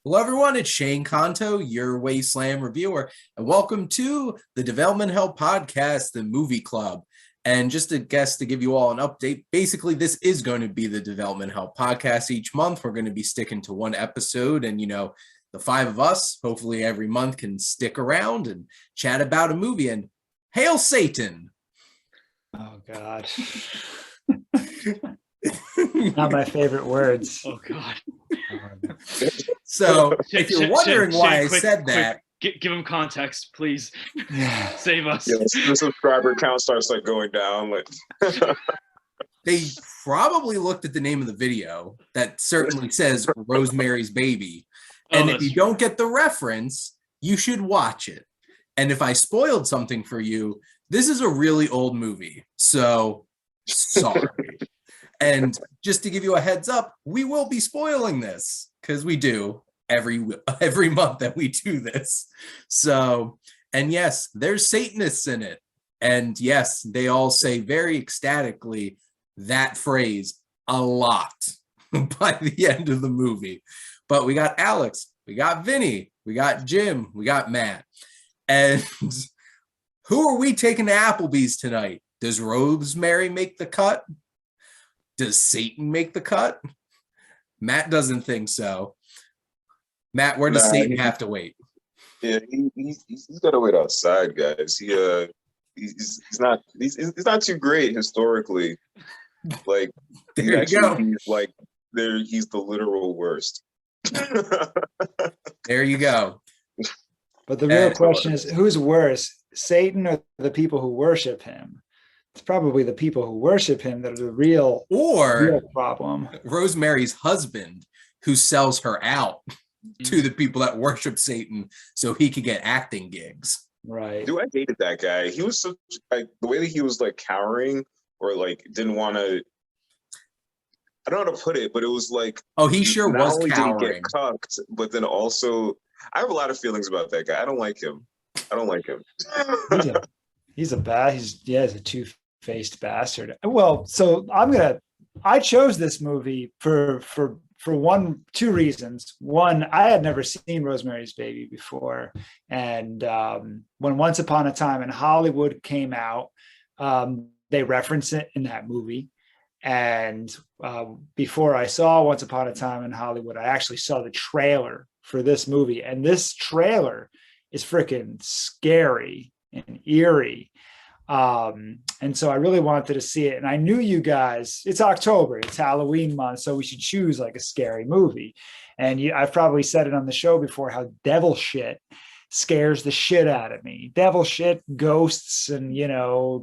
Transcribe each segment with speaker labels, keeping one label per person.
Speaker 1: Hello, everyone. It's Shane Kanto, your Wasteland reviewer, and welcome to the Development Hell Podcast, the movie club. And just a guest to give you all an update. Basically, this is going to be the Development Hell Podcast each month. We're going to be sticking to one episode, and the five of us, hopefully every month, can stick around and chat about a movie. And hail Satan!
Speaker 2: Oh God. Not my favorite words.
Speaker 3: Oh God.
Speaker 1: So if you're wondering why I said that,
Speaker 3: give him context, please.
Speaker 2: Yeah.
Speaker 3: Save us.
Speaker 4: Yeah, the subscriber count starts going down.
Speaker 1: they probably looked at the name of the video that certainly says Rosemary's Baby. And if you don't get the reference, you should watch it. And if I spoiled something for you, this is a really old movie. So sorry. And just to give you a heads up, we will be spoiling this because we do every month that we do this. So, and yes, there's Satanists in it. And yes, they all say very ecstatically that phrase a lot by the end of the movie. But we got Alex, we got Vinnie, we got Jim, we got Matt. And who are we taking to Applebee's tonight? Does Rosemary make the cut? Does Satan make the cut? Matt doesn't think so. Matt, where does Satan have to wait?
Speaker 4: Yeah, he's got to wait outside, guys. He's not too great historically. Like
Speaker 1: there you go.
Speaker 4: He's the literal worst.
Speaker 1: There you go.
Speaker 2: But the real question is, who's worse, Satan or the people who worship him? It's probably the people who worship him that are the real problem.
Speaker 1: Rosemary's husband, who sells her out to the people that worship Satan so he could get acting gigs.
Speaker 2: Right.
Speaker 4: Dude, I hated that guy. He was such the way that he was cowering or didn't want to. I don't know how to put it, but it was
Speaker 1: he sure was cowering.
Speaker 4: Did he get cucked, but then also I have a lot of feelings about that guy. I don't like him.
Speaker 2: He's a two-faced bastard. Well, so I chose this movie for two reasons. One, I had never seen Rosemary's Baby before. And when Once Upon a Time in Hollywood came out, they reference it in that movie. And before I saw Once Upon a Time in Hollywood, I actually saw the trailer for this movie. And this trailer is freaking scary and eerie. And so I really wanted to see it. And I knew you guys, it's October, it's Halloween month, so we should choose a scary movie. And I've probably said it on the show before, how devil shit scares the shit out of me. Devil shit, ghosts, and,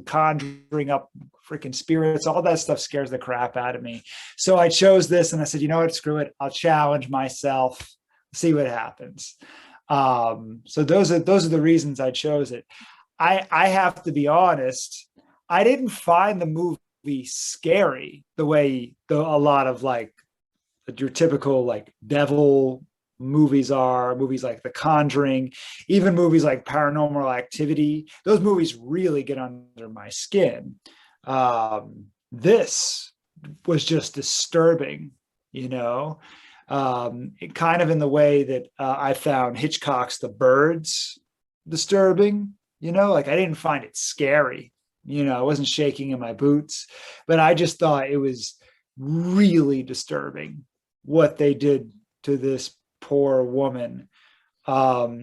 Speaker 2: conjuring up freaking spirits, all that stuff scares the crap out of me. So I chose this and I said, you know what, screw it. I'll challenge myself, see what happens. So those are the reasons I chose it. I have to be honest, I didn't find the movie scary the way a lot of your typical devil movies are, movies like The Conjuring, even movies like Paranormal Activity. Those movies really get under my skin. This was just disturbing, it kind of in the way that I found Hitchcock's The Birds disturbing. I didn't find it scary. I wasn't shaking in my boots, but I just thought it was really disturbing what they did to this poor woman. I'll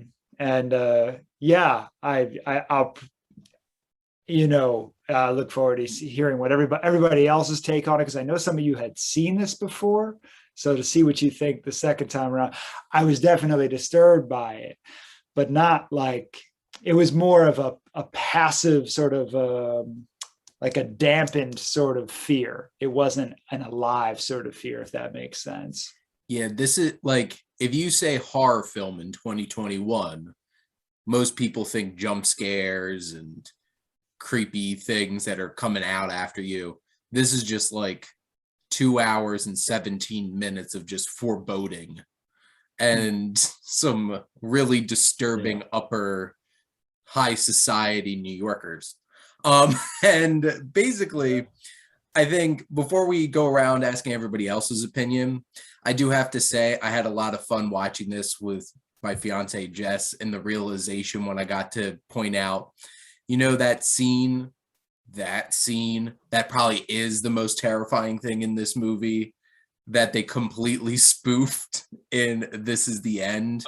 Speaker 2: look forward to hearing what everybody else's take on it, because I know some of you had seen this before. So to see what you think the second time around, I was definitely disturbed by it, but not it was more of a passive sort of a dampened sort of fear. It wasn't an alive sort of fear, if that makes sense.
Speaker 1: Yeah, this is if you say horror film in 2021, most people think jump scares and creepy things that are coming out after you. This is just 2 hours and 17 minutes of just foreboding and some really disturbing upper high society New Yorkers. And basically, I think before we go around asking everybody else's opinion, I do have to say I had a lot of fun watching this with my fiance Jess, and the realization when I got to point out, that scene that probably is the most terrifying thing in this movie that they completely spoofed in This Is the End,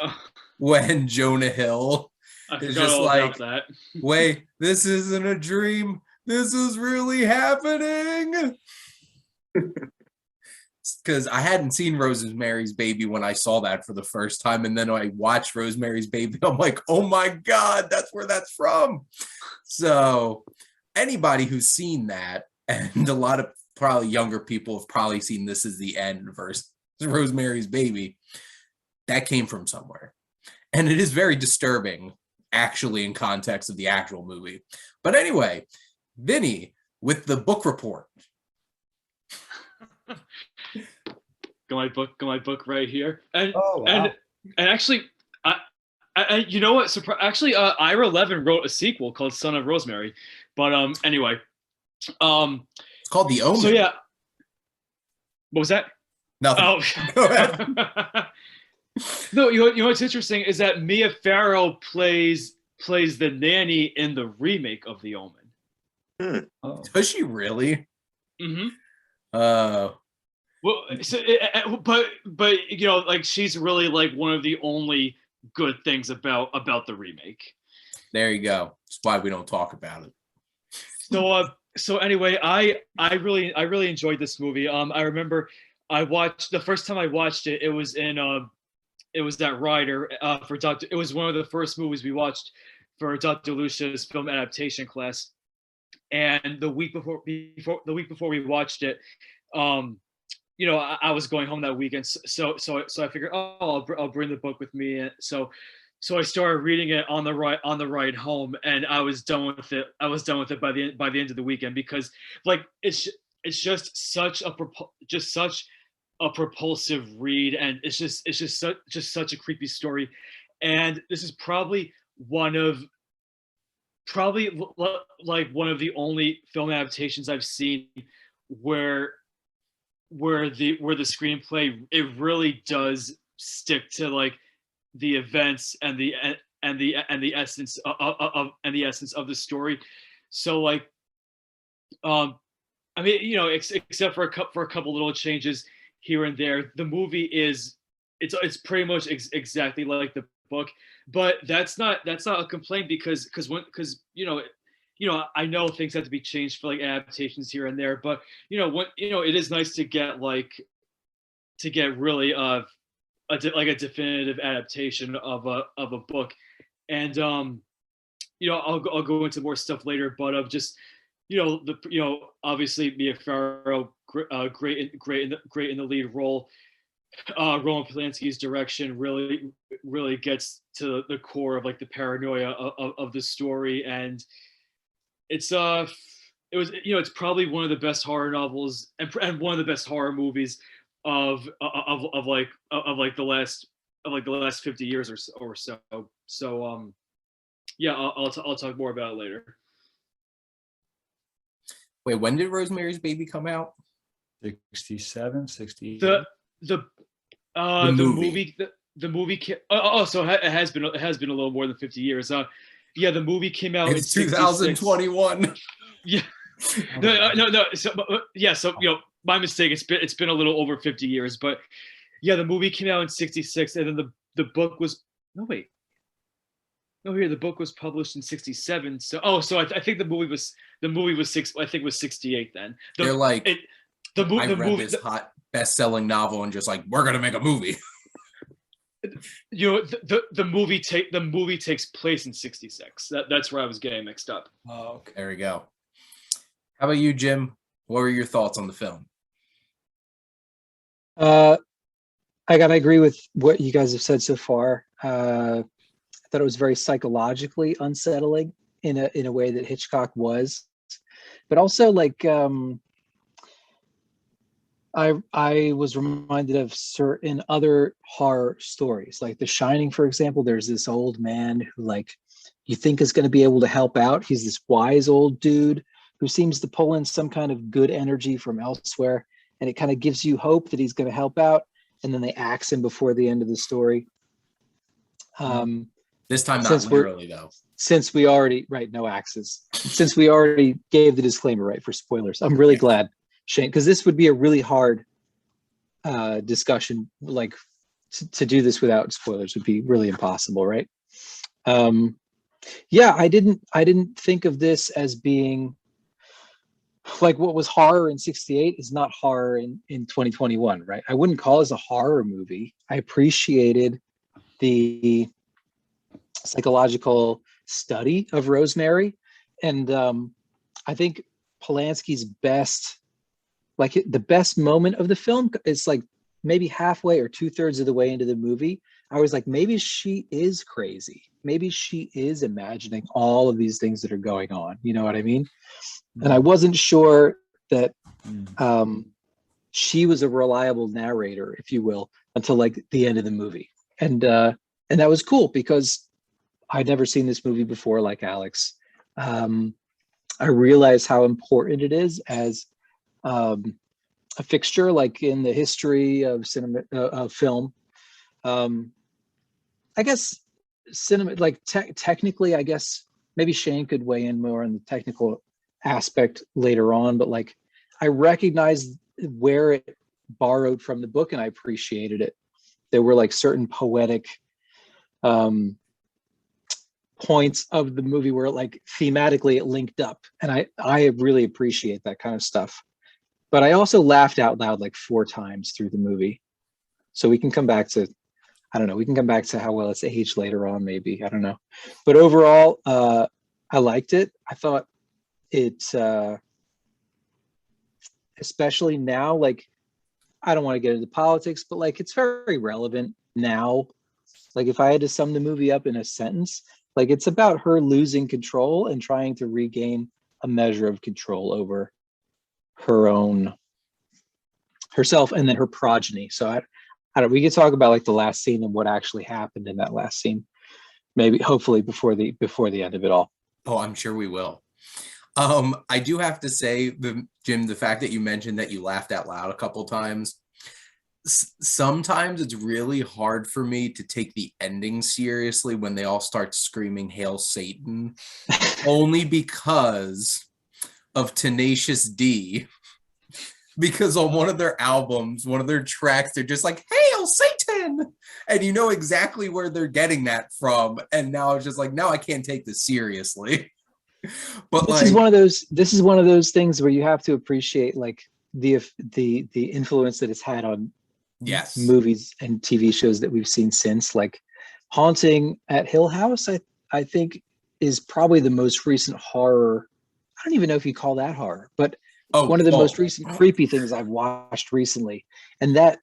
Speaker 1: when Jonah Hill is just like, wait, this isn't a dream. This is really happening. Because I hadn't seen Rosemary's Baby when I saw that for the first time. And then I watched Rosemary's Baby. I'm like, oh my God, that's where that's from. So anybody who's seen that, and a lot of probably younger people have probably seen This Is the End versus Rosemary's Baby, that came from somewhere. And it is very disturbing, actually, in context of the actual movie. But anyway, Vinnie, with the book report.
Speaker 3: Got my book right here. And
Speaker 2: wow.
Speaker 3: and actually, I you know what? Actually, Ira Levin wrote a sequel called Son of Rosemary. But anyway,
Speaker 1: it's called The Omen.
Speaker 3: So yeah, what was that?
Speaker 1: Nothing.
Speaker 3: Oh,
Speaker 1: go ahead.
Speaker 3: No, you know what's interesting is that Mia Farrow plays the nanny in the remake of The Omen.
Speaker 2: Oh.
Speaker 1: Does she really?
Speaker 3: Mm-hmm. Well, so, but like she's really like one of the only good things about the remake.
Speaker 1: There you go. That's why we don't talk about it.
Speaker 3: So anyway, I really enjoyed this movie. I remember I watched the first time I watched it. It was that Rider for Dr. It was one of the first movies we watched for Dr. Lucia's film adaptation class. And the week before we watched it, I was going home that weekend, so I figured, I'll bring the book with me. And so I started reading it on the ride home, and I was done with it. by the end of the weekend, because like it's just such a propulsive read, and it's just such a creepy story. And this is probably one of the only film adaptations I've seen where the screenplay, it really does stick to like the events and the essence of the story. So like, I mean, except for a couple little changes here and there, the movie it's pretty much exactly like the book. But that's not a complaint, because I know things have to be changed for like adaptations here and there, but it is nice to get really a definitive adaptation of a book. And I'll go into more stuff later, but of just obviously Mia Farrow, great in the lead role. Roman Polanski's direction really gets to the core of like the paranoia of the story, and it's probably one of the best horror novels and one of the best horror movies of the last 50 years or so. So yeah, I'll talk more about it later.
Speaker 1: Wait, when did Rosemary's Baby come out?
Speaker 2: 67, 68.
Speaker 3: The movie so it has been a little more than 50 years. Yeah, the movie came out
Speaker 1: in 2021.
Speaker 3: Yeah. No. So yeah, so my mistake. It's been a little over 50 years, but yeah, the movie came out in 66, and then the book was the book was published in 67. So I think the movie was 68 then.
Speaker 1: They're like, I read this hot best-selling novel and just like, we're gonna make a movie.
Speaker 3: The movie takes place in 66. That's where I was getting mixed up.
Speaker 1: Oh, okay. There we go. How about you, Jim? What were your thoughts on the film?
Speaker 5: I gotta agree with what you guys have said so far. I thought it was very psychologically unsettling in a way that Hitchcock was, but also like I was reminded of certain other horror stories, like The Shining, for example. There's this old man who like you think is going to be able to help out. He's this wise old dude, who seems to pull in some kind of good energy from elsewhere, and it kind of gives you hope that he's going to help out, and then they axe him before the end of the story.
Speaker 1: This time not literally though.
Speaker 5: Since we already no axes. Since we already gave the disclaimer right for spoilers, I'm really glad, Shane, because this would be a really hard discussion. Like to do this without spoilers would be really impossible, right? I didn't think of this as being like what was horror in 68 is not horror in 2021, right? I wouldn't call this a horror movie. I appreciated the psychological study of Rosemary, and I think Polanski's best moment of the film is like maybe halfway or 2/3 of the way into the movie. I was like, maybe she is crazy. Maybe she is imagining all of these things that are going on. You know what I mean? And I wasn't sure that she was a reliable narrator, if you will, until like the end of the movie. And that was cool because I'd never seen this movie before, like Alex. I realized how important it is as a fixture, like in the history of cinema, of film. I guess cinema, like technically, I guess maybe Shane could weigh in more on the technical aspect later on, but like I recognized where it borrowed from the book and I appreciated it. There were like certain poetic points of the movie where like thematically it linked up, and I really appreciate that kind of stuff. But I also laughed out loud like 4 times through the movie. So we can come back to, I don't know, we can come back to how well it's aged later on, maybe, I don't know. But overall, I liked it. I thought it, especially now, like, I don't want to get into politics, but like it's very relevant now. Like if I had to sum the movie up in a sentence, like it's about her losing control and trying to regain a measure of control over herself and then her progeny. So I don't, we could talk about like the last scene and what actually happened in that last scene, maybe hopefully before the end of it all.
Speaker 1: Oh, I'm sure we will. I do have to say, Jim, the fact that you mentioned that you laughed out loud a couple times, sometimes it's really hard for me to take the ending seriously when they all start screaming "Hail Satan," only because of Tenacious D. Because on one of their albums, one of their tracks, they're just like, "Hail Satan!" And you know exactly where they're getting that from. And now it's just like, now I can't take this seriously. But
Speaker 5: this is one of those things where you have to appreciate like the influence that it's had on movies and TV shows that we've seen since. Like Haunting at Hill House, I think is probably the most recent horror. I don't even know if you call that horror, but one of the most recent creepy things I've watched recently. And that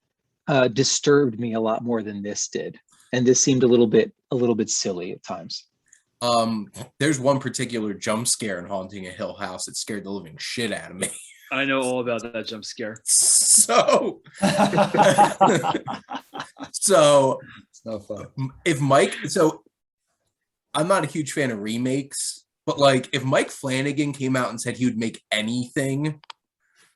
Speaker 5: disturbed me a lot more than this did. And this seemed a little bit silly at times.
Speaker 1: There's one particular jump scare in Haunting a Hill House that scared the living shit out of me.
Speaker 3: I know all about that jump scare.
Speaker 1: So
Speaker 2: It's no fun.
Speaker 1: If Mike, so I'm not a huge fan of remakes, but like if Mike Flanagan came out and said he would make anything,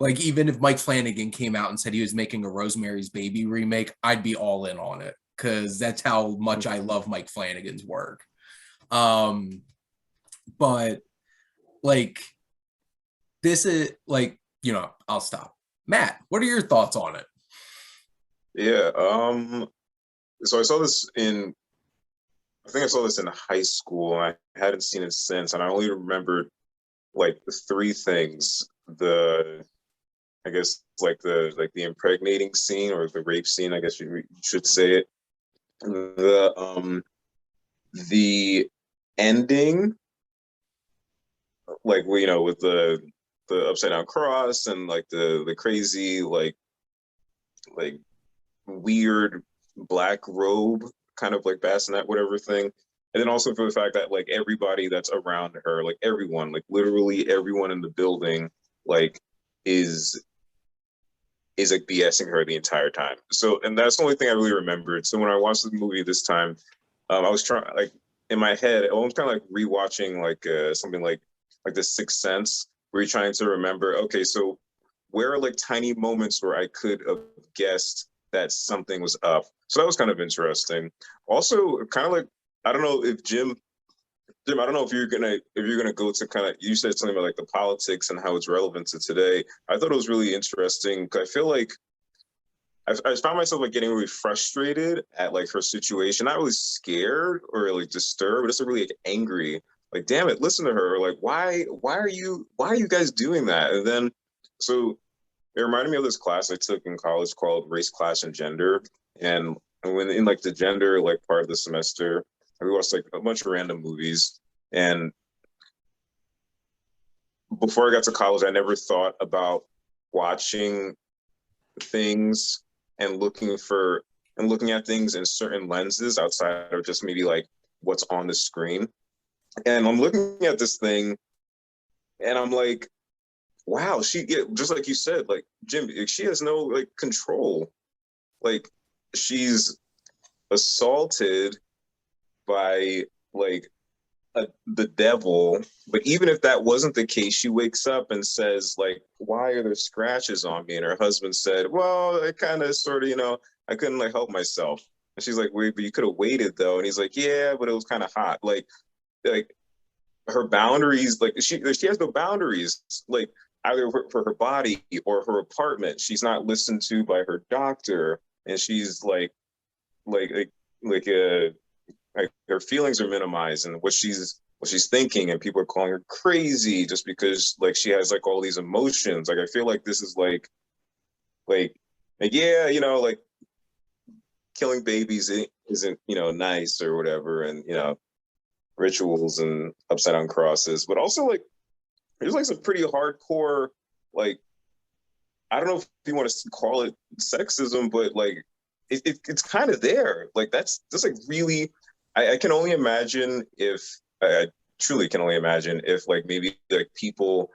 Speaker 1: like even if Mike Flanagan came out and said he was making a Rosemary's Baby remake, I'd be all in on it because that's how much I love Mike Flanagan's work. But like this is like, you know, I'll stop. Matt, what are your thoughts on it?
Speaker 4: Yeah, so I saw this in high school, and I hadn't seen it since, and I only remembered like 3 things. I guess like the impregnating scene or the rape scene, I guess you should say it. The ending, like, you know, with the upside down cross and like the crazy like weird black robe kind of like bassinet whatever thing, and then also for the fact that like everybody that's around her, like everyone, like literally everyone in the building, like is like BSing her the entire time. So, and that's the only thing I really remembered. So when I watched the movie this time, I was trying, like in my head, I was kind of like rewatching like something like The Sixth Sense, where you're trying to remember, okay, so where are like tiny moments where I could have guessed that something was up. So that was kind of interesting. Also, kind of like, I don't know if Jim, I don't know if you're gonna go to kind of, you said something about like the politics and how it's relevant to today. I thought it was really interesting because I feel like I found myself like getting really frustrated at like her situation, not really scared or like disturbed, but just really like angry. Like, damn it, listen to her. Like, why are you guys doing that? And then, so it reminded me of this class I took in college called Race, Class, and Gender. And when in like the gender like part of the semester, we watched like a bunch of random movies. And before I got to college, I never thought about watching things and looking at things in certain lenses outside of just maybe like what's on the screen. And I'm looking at this thing and I'm like, wow, just like you said, like Jim, she has no like control. Like she's assaulted by like the devil, but even if that wasn't the case, she wakes up and says like, why are there scratches on me? And her husband said, well, I kind of sort of, I couldn't like help myself. And she's like, wait, but you could have waited though. And he's like, yeah, but it was kind of hot. Like her boundaries, like she has no boundaries, like either for her body or her apartment. She's not listened to by her doctor, and she's like her feelings are minimized, and what she's thinking, and people are calling her crazy just because like she has like all these emotions. Like I feel like this is like yeah, like killing babies isn't nice or whatever, and rituals and upside down crosses, but also like there's like some pretty hardcore, like I don't know if you want to call it sexism, but like it's kind of there. Like that's like really, I can only imagine if I truly can only imagine if like maybe like people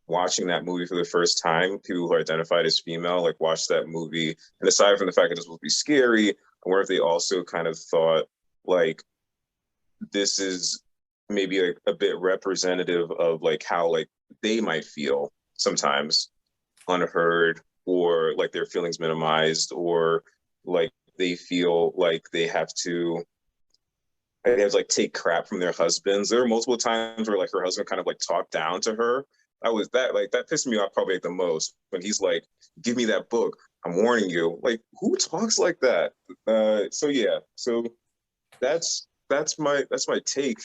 Speaker 4: watching that movie for the first time, people who are identified as female, like watch that movie, and aside from the fact that it's supposed to be scary, I wonder if they also kind of thought like this is maybe like a bit representative of like how like they might feel sometimes unheard, or like their feelings minimized, or like they feel like they have to like take crap from their husbands. There were multiple times where like her husband kind of like talked down to her. That pissed me off probably like the most, when he's like, give me that book, I'm warning you. Like, who talks like that? So yeah, so that's my take.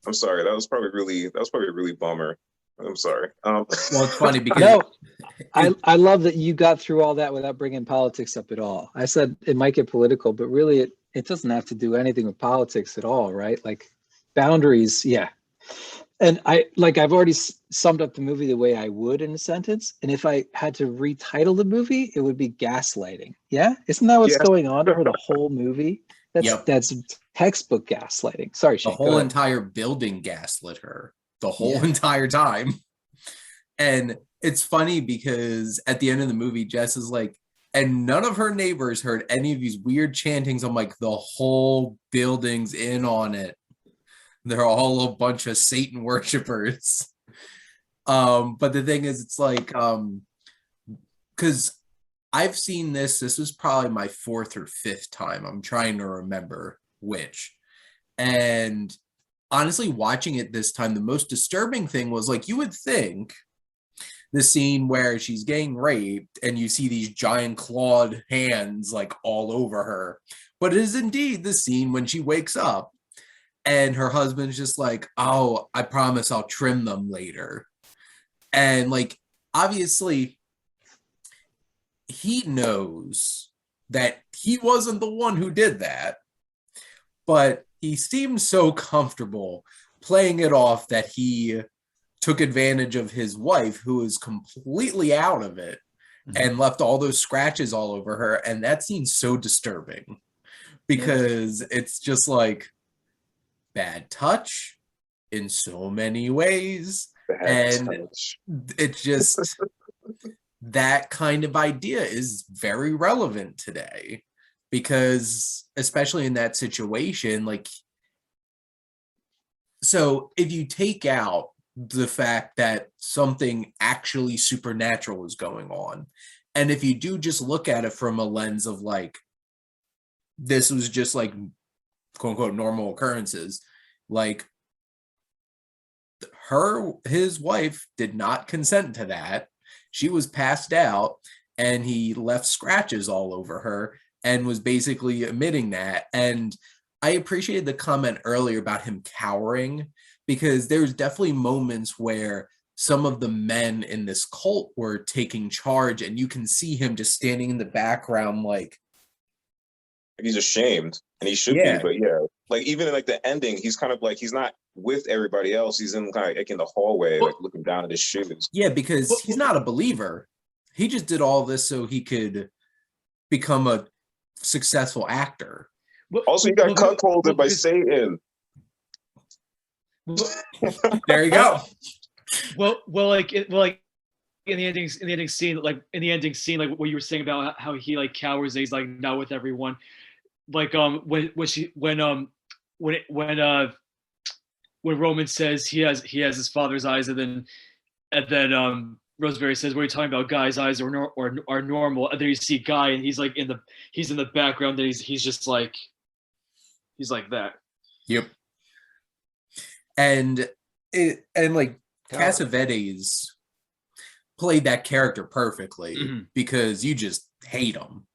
Speaker 4: I'm sorry. That was probably a really bummer. I'm sorry.
Speaker 1: Well, it's funny because
Speaker 5: no, I love that you got through all that without bringing politics up at all. I said it might get political, but really it doesn't have to do anything with politics at all, right? Like boundaries, yeah. And I've already summed up the movie the way I would in a sentence. And if I had to retitle the movie, it would be gaslighting. Yeah, isn't that what's going on over the whole movie? That's textbook gaslighting. Sorry, Shane.
Speaker 1: The whole entire building gaslit her the whole entire time. And it's funny because at the end of the movie, Jess is like, and none of her neighbors heard any of these weird chantings. I'm like, the whole building's in on it. They're all a bunch of Satan worshipers. But the thing is, it's like, because I've seen this was probably my 4th or 5th time. I'm trying to remember which. And honestly, watching it this time, the most disturbing thing was like, you would think the scene where she's getting raped and you see these giant clawed hands like all over her, but it is indeed the scene when she wakes up and her husband's just like, oh, I promise I'll trim them later. And like, obviously he knows that he wasn't the one who did that, but he seems so comfortable playing it off that he took advantage of his wife, who is completely out of it, and left all those scratches all over her. And that seems so disturbing because it's just like bad touch in so many ways. It's just that kind of idea is very relevant today, because especially in that situation, like, so if you take out the fact that something actually supernatural is going on. And if you do just look at it from a lens of like, this was just like quote unquote normal occurrences, like his wife did not consent to that. She was passed out and he left scratches all over her and was basically admitting that. And I appreciated the comment earlier about him cowering, because there's definitely moments where some of the men in this cult were taking charge and you can see him just standing in the background like
Speaker 4: he's ashamed, and he should be, but like even in like the ending, he's kind of like, he's not with everybody else, he's in kind of like in the hallway, like looking down at his shoes.
Speaker 1: Yeah, because he's not a believer. He just did all this so he could become a successful actor.
Speaker 4: Also, he got cuckolded by Satan.
Speaker 1: There you go.
Speaker 3: Like in the ending scene, like what you were saying about how he like cowers, and he's like not with everyone. Like when Roman says he has his father's eyes, and then Rosemary says, "What are you talking about? Guy's eyes are normal." And then you see Guy, and he's like in the background, and he's just like he's like that.
Speaker 1: Yep. And like Cassavetes played that character perfectly, because you just hate him.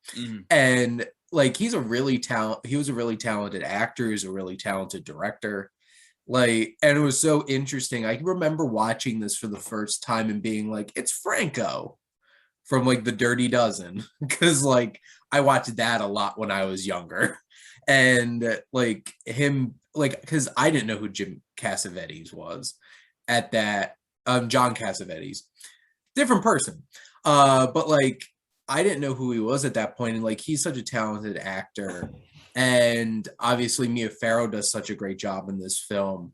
Speaker 1: And like he was a really talented actor, he's a really talented director. Like, and it was so interesting. I remember watching this for the first time and being like, it's Franco from like The Dirty Dozen, because like I watched that a lot when I was younger. And like him, like, because I didn't know who Jim Cassavetes was at that, John Cassavetes, different person. But like I didn't know who he was at that point, and like he's such a talented actor. And obviously Mia Farrow does such a great job in this film.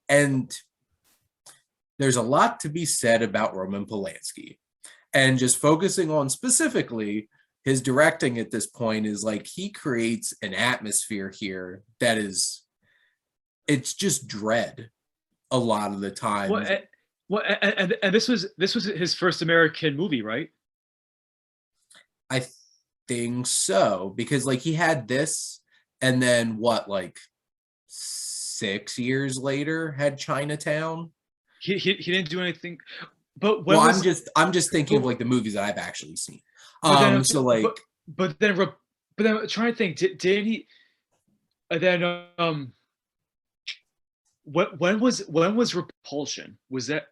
Speaker 1: And there's a lot to be said about Roman Polanski. And just focusing on specifically his directing at this point is like he creates an atmosphere here that is, it's just dread a lot of the time.
Speaker 3: And this was his first American movie, right?
Speaker 1: I think so, because like he had this, and then what, like 6 years later had Chinatown.
Speaker 3: He didn't do anything. But
Speaker 1: I'm just thinking of like the movies that I've actually seen. But then I'm trying to think. Did he? And then when was Repulsion? Was that?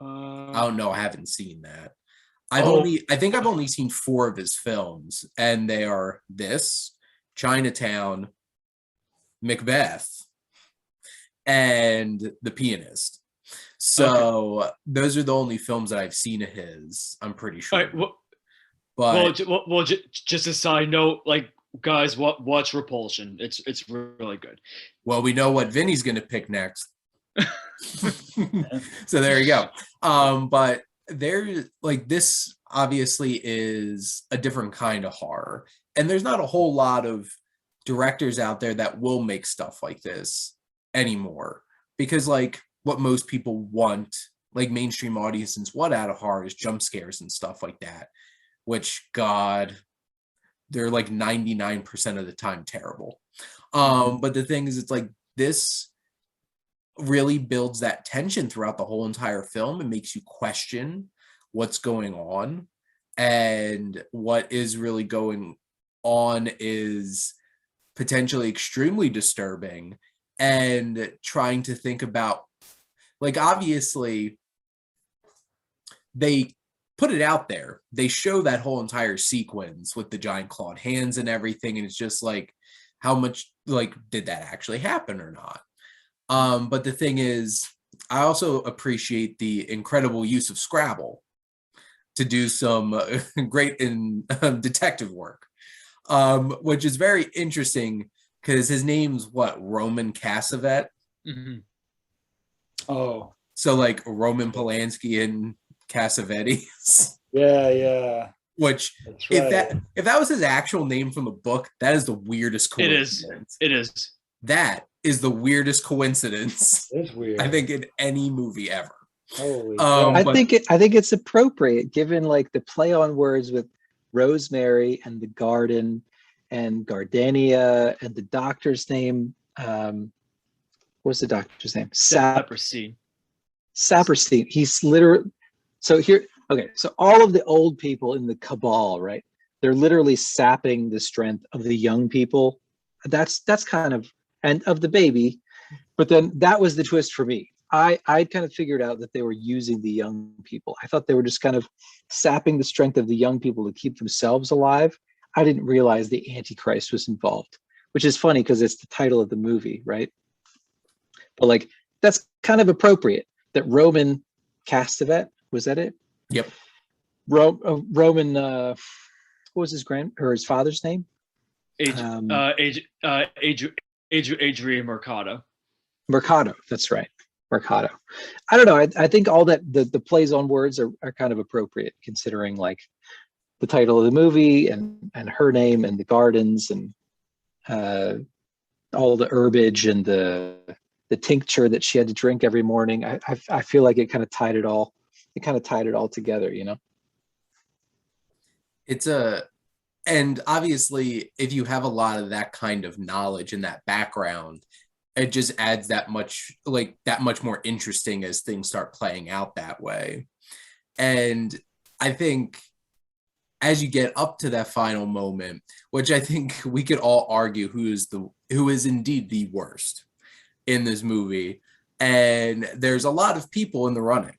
Speaker 1: I don't know. I haven't seen that. I think I've only seen 4 of his films, and they are this, Chinatown, Macbeth, and The Pianist. So those are the only films that I've seen of his, I'm pretty sure.
Speaker 3: Just a side note, like guys, watch Repulsion. It's really good.
Speaker 1: Well, we know what Vinny's gonna pick next. So there you go. But there, like, this obviously is a different kind of horror, and there's not a whole lot of directors out there that will make stuff like this anymore, because like what most people want, like mainstream audiences, what out of horror is jump scares and stuff like that, which, God, they're like 99% of the time terrible. But the thing is, it's like this really builds that tension throughout the whole entire film and makes you question what's going on, and what is really going on is potentially extremely disturbing. And trying to think about, like, obviously they put it out there, they show that whole entire sequence with the giant clawed hands and everything, and it's just like, how much, like, did that actually happen or not? But the thing is, I also appreciate the incredible use of Scrabble to do some great detective work, which is very interesting, because his name's what, Roman Cassavet?
Speaker 2: Mm-hmm. Oh,
Speaker 1: so like Roman Polanski and Cassavetes.
Speaker 2: Yeah.
Speaker 1: Which, right, if that was his actual name from the book, that is the weirdest coincidence.
Speaker 3: It is.
Speaker 1: That is the weirdest coincidence
Speaker 2: It's weird.
Speaker 1: I think in any movie ever.
Speaker 2: Holy
Speaker 5: I
Speaker 1: but-
Speaker 5: think it's appropriate given like the play on words with Rosemary and the garden and Gardenia and the doctor's name. What's the doctor's name?
Speaker 3: Saperstein.
Speaker 5: Saperstein. He's literally so here. Okay, so all of the old people in the cabal, right? They're literally sapping the strength of the young people. That's kind of and of the baby. But then that was the twist for me. I kind of figured out that they were using the young people. I thought they were just kind of sapping the strength of the young people to keep themselves alive. I didn't realize the Antichrist was involved, which is funny because it's the title of the movie, right? But like, that's kind of appropriate that Roman Castevet, was that it?
Speaker 1: Yep.
Speaker 5: Roman, what was his father's name?
Speaker 3: Adrian Mercado.
Speaker 5: Mercado, that's right. Mercado. I don't know. I think all that the plays on words are kind of appropriate considering like the title of the movie and her name and the gardens and all the herbage and the tincture that she had to drink every morning. I feel like it kind of tied it all together, you know?
Speaker 1: And obviously if you have a lot of that kind of knowledge and that background, it just adds that much more interesting as things start playing out that way. And I think as you get up to that final moment, which I think we could all argue who is indeed the worst in this movie. And there's a lot of people in the running,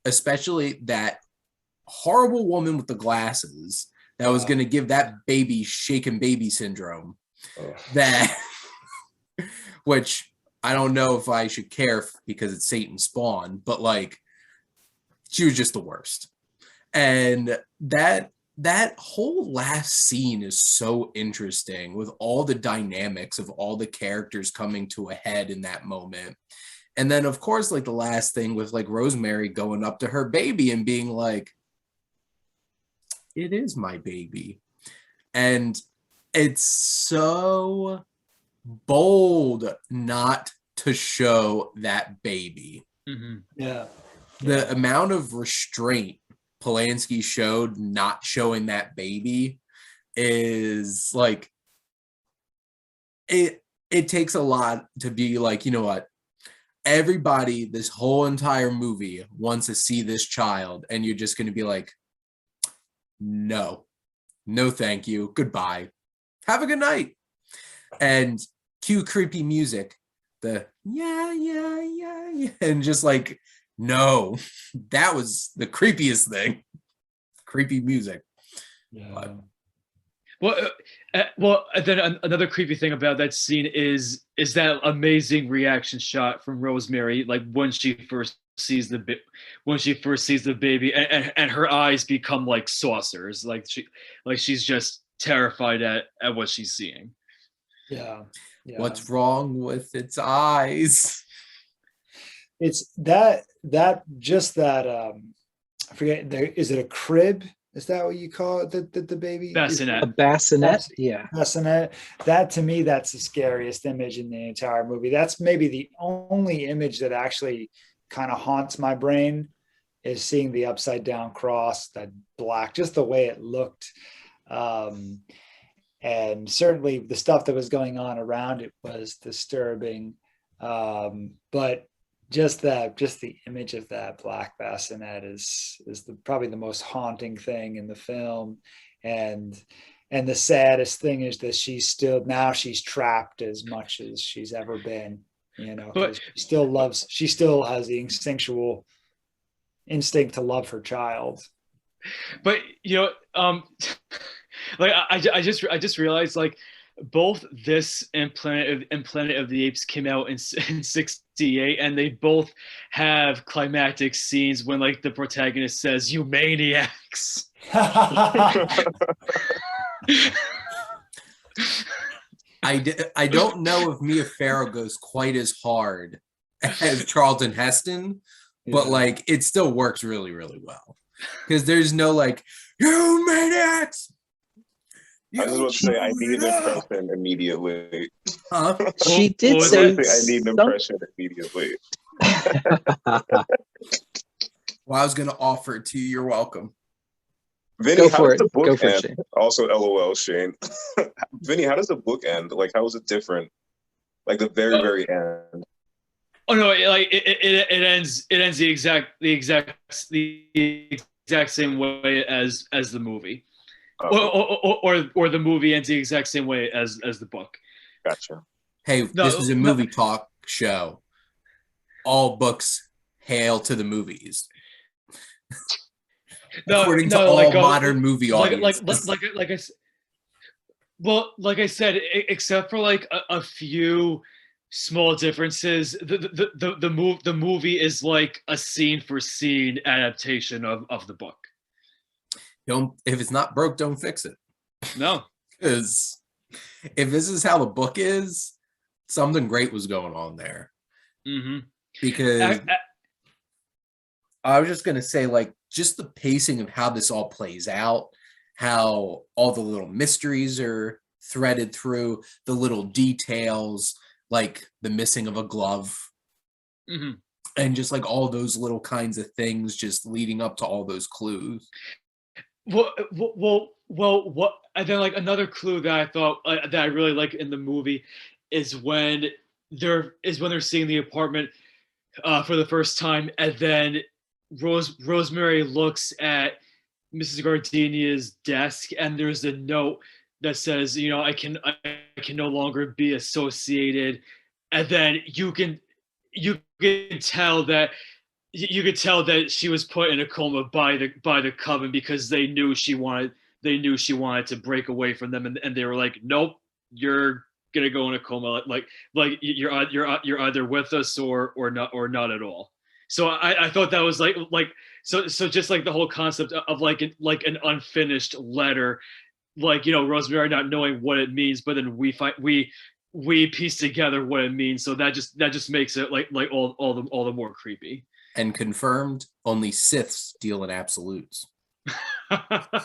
Speaker 1: especially that horrible woman with the glasses that was going to give that baby shaken baby syndrome. That, which I don't know if I should care because it's Satan's spawn, but like she was just the worst. And that whole last scene is so interesting with all the dynamics of all the characters coming to a head in that moment. And then of course, like the last thing with like Rosemary going up to her baby and being like, it is my baby. And it's so bold not to show that baby.
Speaker 3: Mm-hmm.
Speaker 2: Yeah.
Speaker 1: The amount of restraint Polanski showed not showing that baby is like, it takes a lot to be like, you know what? Everybody, this whole entire movie wants to see this child, and you're just going to be like, no, thank you. Goodbye. Have a good night. And cue creepy music. The yeah. And just like, no, that was the creepiest thing. Creepy music.
Speaker 2: Yeah.
Speaker 3: Well, then another creepy thing about that scene is that amazing reaction shot from Rosemary, like when she first sees the baby, and her eyes become like saucers, like she's just terrified at what she's seeing.
Speaker 2: Yeah.
Speaker 1: What's wrong with its eyes?
Speaker 2: It's that I forget, is it a crib? Is that what you call it? The baby?
Speaker 3: Bassinet.
Speaker 5: A bassinet, yeah.
Speaker 2: Bassinet. That to me, that's the scariest image in the entire movie. That's maybe the only image that actually kind of haunts my brain, is seeing the upside down cross, that black, just the way it looked. And certainly the stuff that was going on around it was disturbing. But just the image of that black bassinet is probably the most haunting thing in the film. And the saddest thing is that she's trapped as much as she's ever been, you know, but she still has the instinctual instinct to love her child.
Speaker 3: But you know, like I just realized, like, both this and Planet of the Apes came out in 1968, and they both have climactic scenes when like the protagonist says, "You maniacs."
Speaker 1: I don't know if Mia Farrow goes quite as hard as Charlton Heston, but like it still works really, really well, because there's no like, "You maniacs."
Speaker 4: I was about to say I need an
Speaker 1: know.
Speaker 4: impression immediately.
Speaker 1: Huh?
Speaker 5: She did
Speaker 3: was
Speaker 5: say
Speaker 3: that?
Speaker 4: I need an impression immediately.
Speaker 1: Well, I was going to offer it to you. You're welcome.
Speaker 4: Vinny,
Speaker 5: Go
Speaker 4: how
Speaker 5: for
Speaker 4: does
Speaker 5: it.
Speaker 4: the book
Speaker 5: Go for it,
Speaker 4: end?
Speaker 5: Shane.
Speaker 4: Also, LOL, Shane. Vinny, how does the book end? Like, how is it different? Like the very, very end.
Speaker 3: Oh no! It ends. It ends the exact same way as the movie, or the movie ends the exact same way as the book.
Speaker 4: Gotcha.
Speaker 1: Hey,
Speaker 3: No,
Speaker 1: this is a movie talk show. All books hail to the movies. According to all modern movie audiences.
Speaker 3: Like I said, except for like a few small differences, the movie is like a scene for scene adaptation of the book.
Speaker 1: If it's not broke, don't fix it.
Speaker 3: No,
Speaker 1: because if this is how the book is, something great was going on there.
Speaker 3: Mm-hmm.
Speaker 1: Because I was just gonna say, like, just the pacing of how this all plays out, how all the little mysteries are threaded through, the little details, like the missing of a glove,
Speaker 3: mm-hmm.
Speaker 1: and just like all those little kinds of things, just leading up to all those clues.
Speaker 3: What? And then like another clue that I thought that I really like in the movie is when they're seeing the apartment for the first time, and then Rosemary looks at Mrs. Gardenia's desk, and there's a note that says, you know, I can no longer be associated, and then you can tell that she was put in a coma by the coven, because they knew she wanted to break away from them, and they were like, nope, you're gonna go in a coma, like you're either with us or not at all. So I thought that was like so just like the whole concept of like an unfinished letter, like, you know, Rosemary not knowing what it means, but then we piece together what it means, so that just makes it like all the more creepy.
Speaker 1: And confirmed, only Siths deal in absolutes.
Speaker 3: From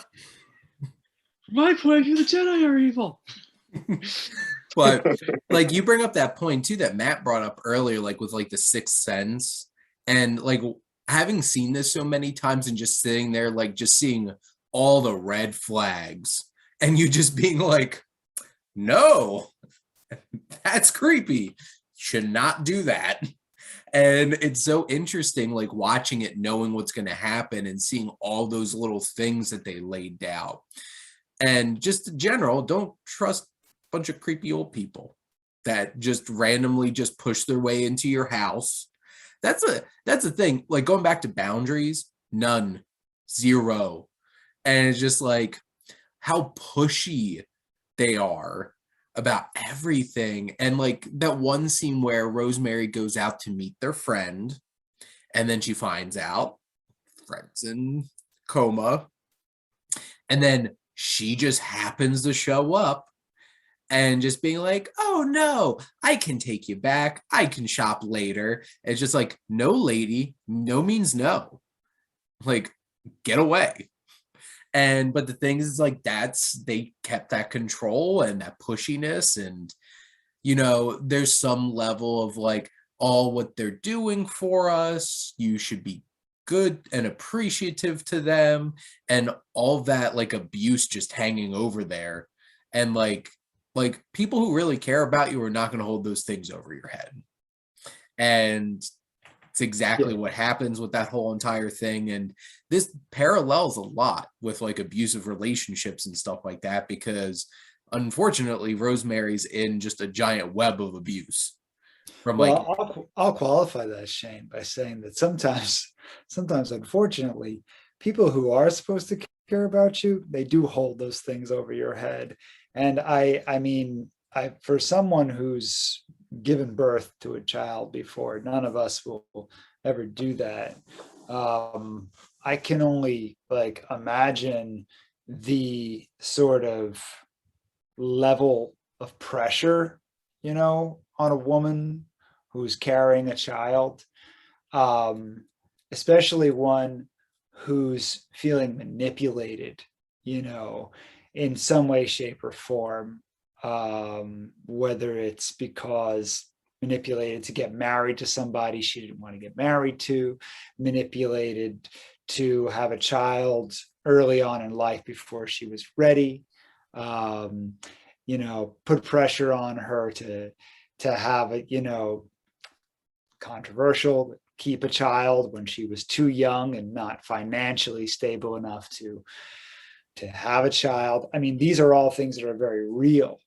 Speaker 3: my point of view, the Jedi are evil.
Speaker 1: But like you bring up that point too that Matt brought up earlier, like with like the Sixth Sense, and like having seen this so many times and just sitting there, like just seeing all the red flags, and you just being like, no, that's creepy. Should not do that. And it's so interesting, like watching it, knowing what's going to happen and seeing all those little things that they laid out. And just in general, don't trust a bunch of creepy old people that just randomly just push their way into your house. That's a thing. Like going back to boundaries, none, zero. And it's just like how pushy they are about everything. And like that one scene where Rosemary goes out to meet their friend, and then she finds out friend's in coma, and then she just happens to show up and just being like, oh no, I can take you back, I can shop later. It's just like, no lady, no means no, like get away. And but the thing is like they kept that control and that pushiness, and you know, there's some level of like, all what they're doing for us, you should be good and appreciative to them, and all that like abuse just hanging over there. And like people who really care about you are not going to hold those things over your head. And it's exactly what happens with that whole entire thing. And this parallels a lot with like abusive relationships and stuff like that, because unfortunately Rosemary's in just a giant web of abuse from
Speaker 2: I'll qualify that, Shane, by saying that sometimes unfortunately, people who are supposed to care about you, they do hold those things over your head. And I mean, for someone who's given birth to a child before, none of us will ever do that. I can only like imagine the sort of level of pressure, you know, on a woman who's carrying a child, especially one who's feeling manipulated, you know, in some way, shape, or form, whether it's because manipulated to get married to somebody she didn't want to get married to, manipulated to have a child early on in life before she was ready, put pressure on her to have a, controversial, keep a child when she was too young and not financially stable enough to have a child. I mean, these are all things that are very real,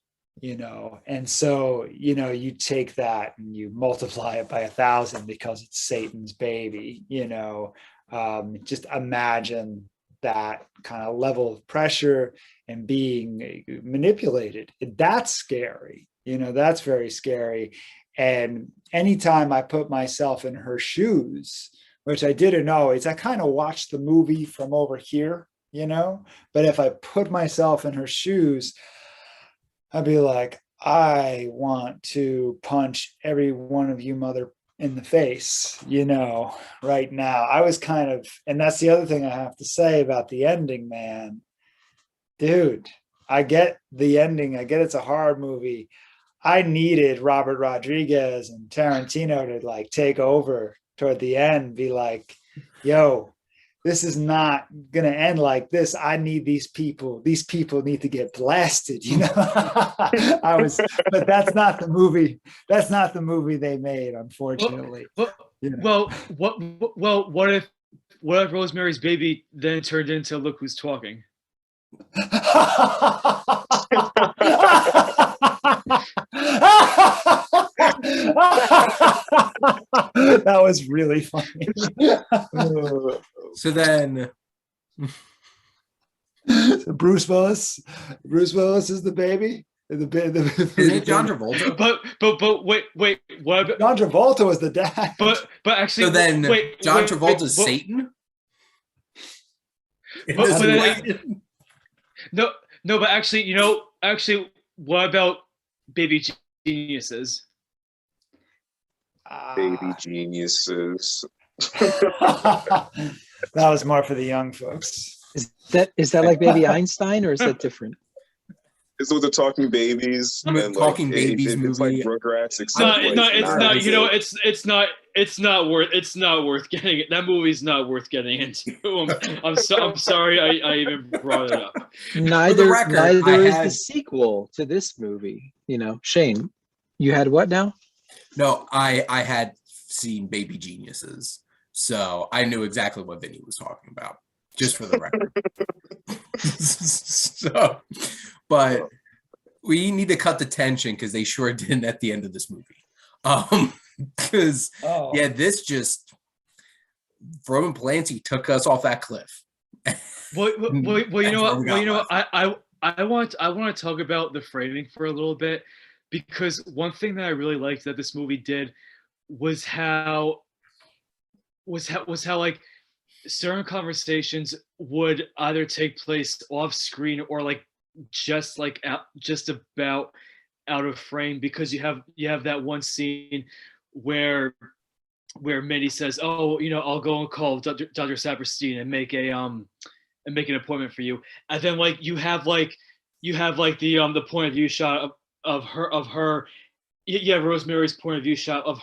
Speaker 2: and so, you take that and you multiply it by 1,000 because it's Satan's baby, just imagine that kind of level of pressure and being manipulated. That's scary, that's very scary. And anytime I put myself in her shoes, which I didn't always, I kind of watched the movie from over here, but if I put myself in her shoes, I'd be like, I want to punch every one of you mother in the face, right now. I was kind of, and that's the other thing I have to say about the ending, man. Dude, I get the ending. I get it's a horror movie. I needed Robert Rodriguez and Tarantino to like take over toward the end, be like, yo, this is not going to end like this. I need these people need to get blasted, but that's not the movie. That's not the movie they made, unfortunately.
Speaker 3: Well, what if Rosemary's Baby then turned into Look Who's Talking?
Speaker 2: That was really funny.
Speaker 1: So then
Speaker 2: Bruce Willis is the baby.
Speaker 1: Isn't it John Travolta?
Speaker 3: But wait, what about
Speaker 2: John Travolta was the dad?
Speaker 3: But actually,
Speaker 1: so then John Travolta's Satan?
Speaker 3: No, but actually, what about Baby Geniuses?
Speaker 4: Baby Geniuses.
Speaker 2: That was more for the young folks.
Speaker 5: Is that like Baby Einstein, or is that different?
Speaker 4: It's with the talking babies.
Speaker 1: And
Speaker 4: talking
Speaker 1: babies movie.
Speaker 4: It's like Rugrats.
Speaker 3: It's not. It's not worth getting it. That movie's not worth getting into. I'm sorry. I even brought it up.
Speaker 5: Neither is the sequel to this movie. Shane, you had what now?
Speaker 1: No, I had seen Baby Geniuses, so I knew exactly what Vinnie was talking about, just for the record. So, but we need to cut the tension because they sure didn't at the end of this movie. Because this just Roman Polanski took us off that cliff.
Speaker 3: Well, you know what? I want to talk about the framing for a little bit, because one thing that I really liked that this movie did was how like certain conversations would either take place off screen or like just about out of frame, because you have that one scene where Minnie says, "Oh, I'll go and call Dr. Saperstein and make an appointment for you," and then like you have the point of view shot of her. You have Rosemary's point of view shot of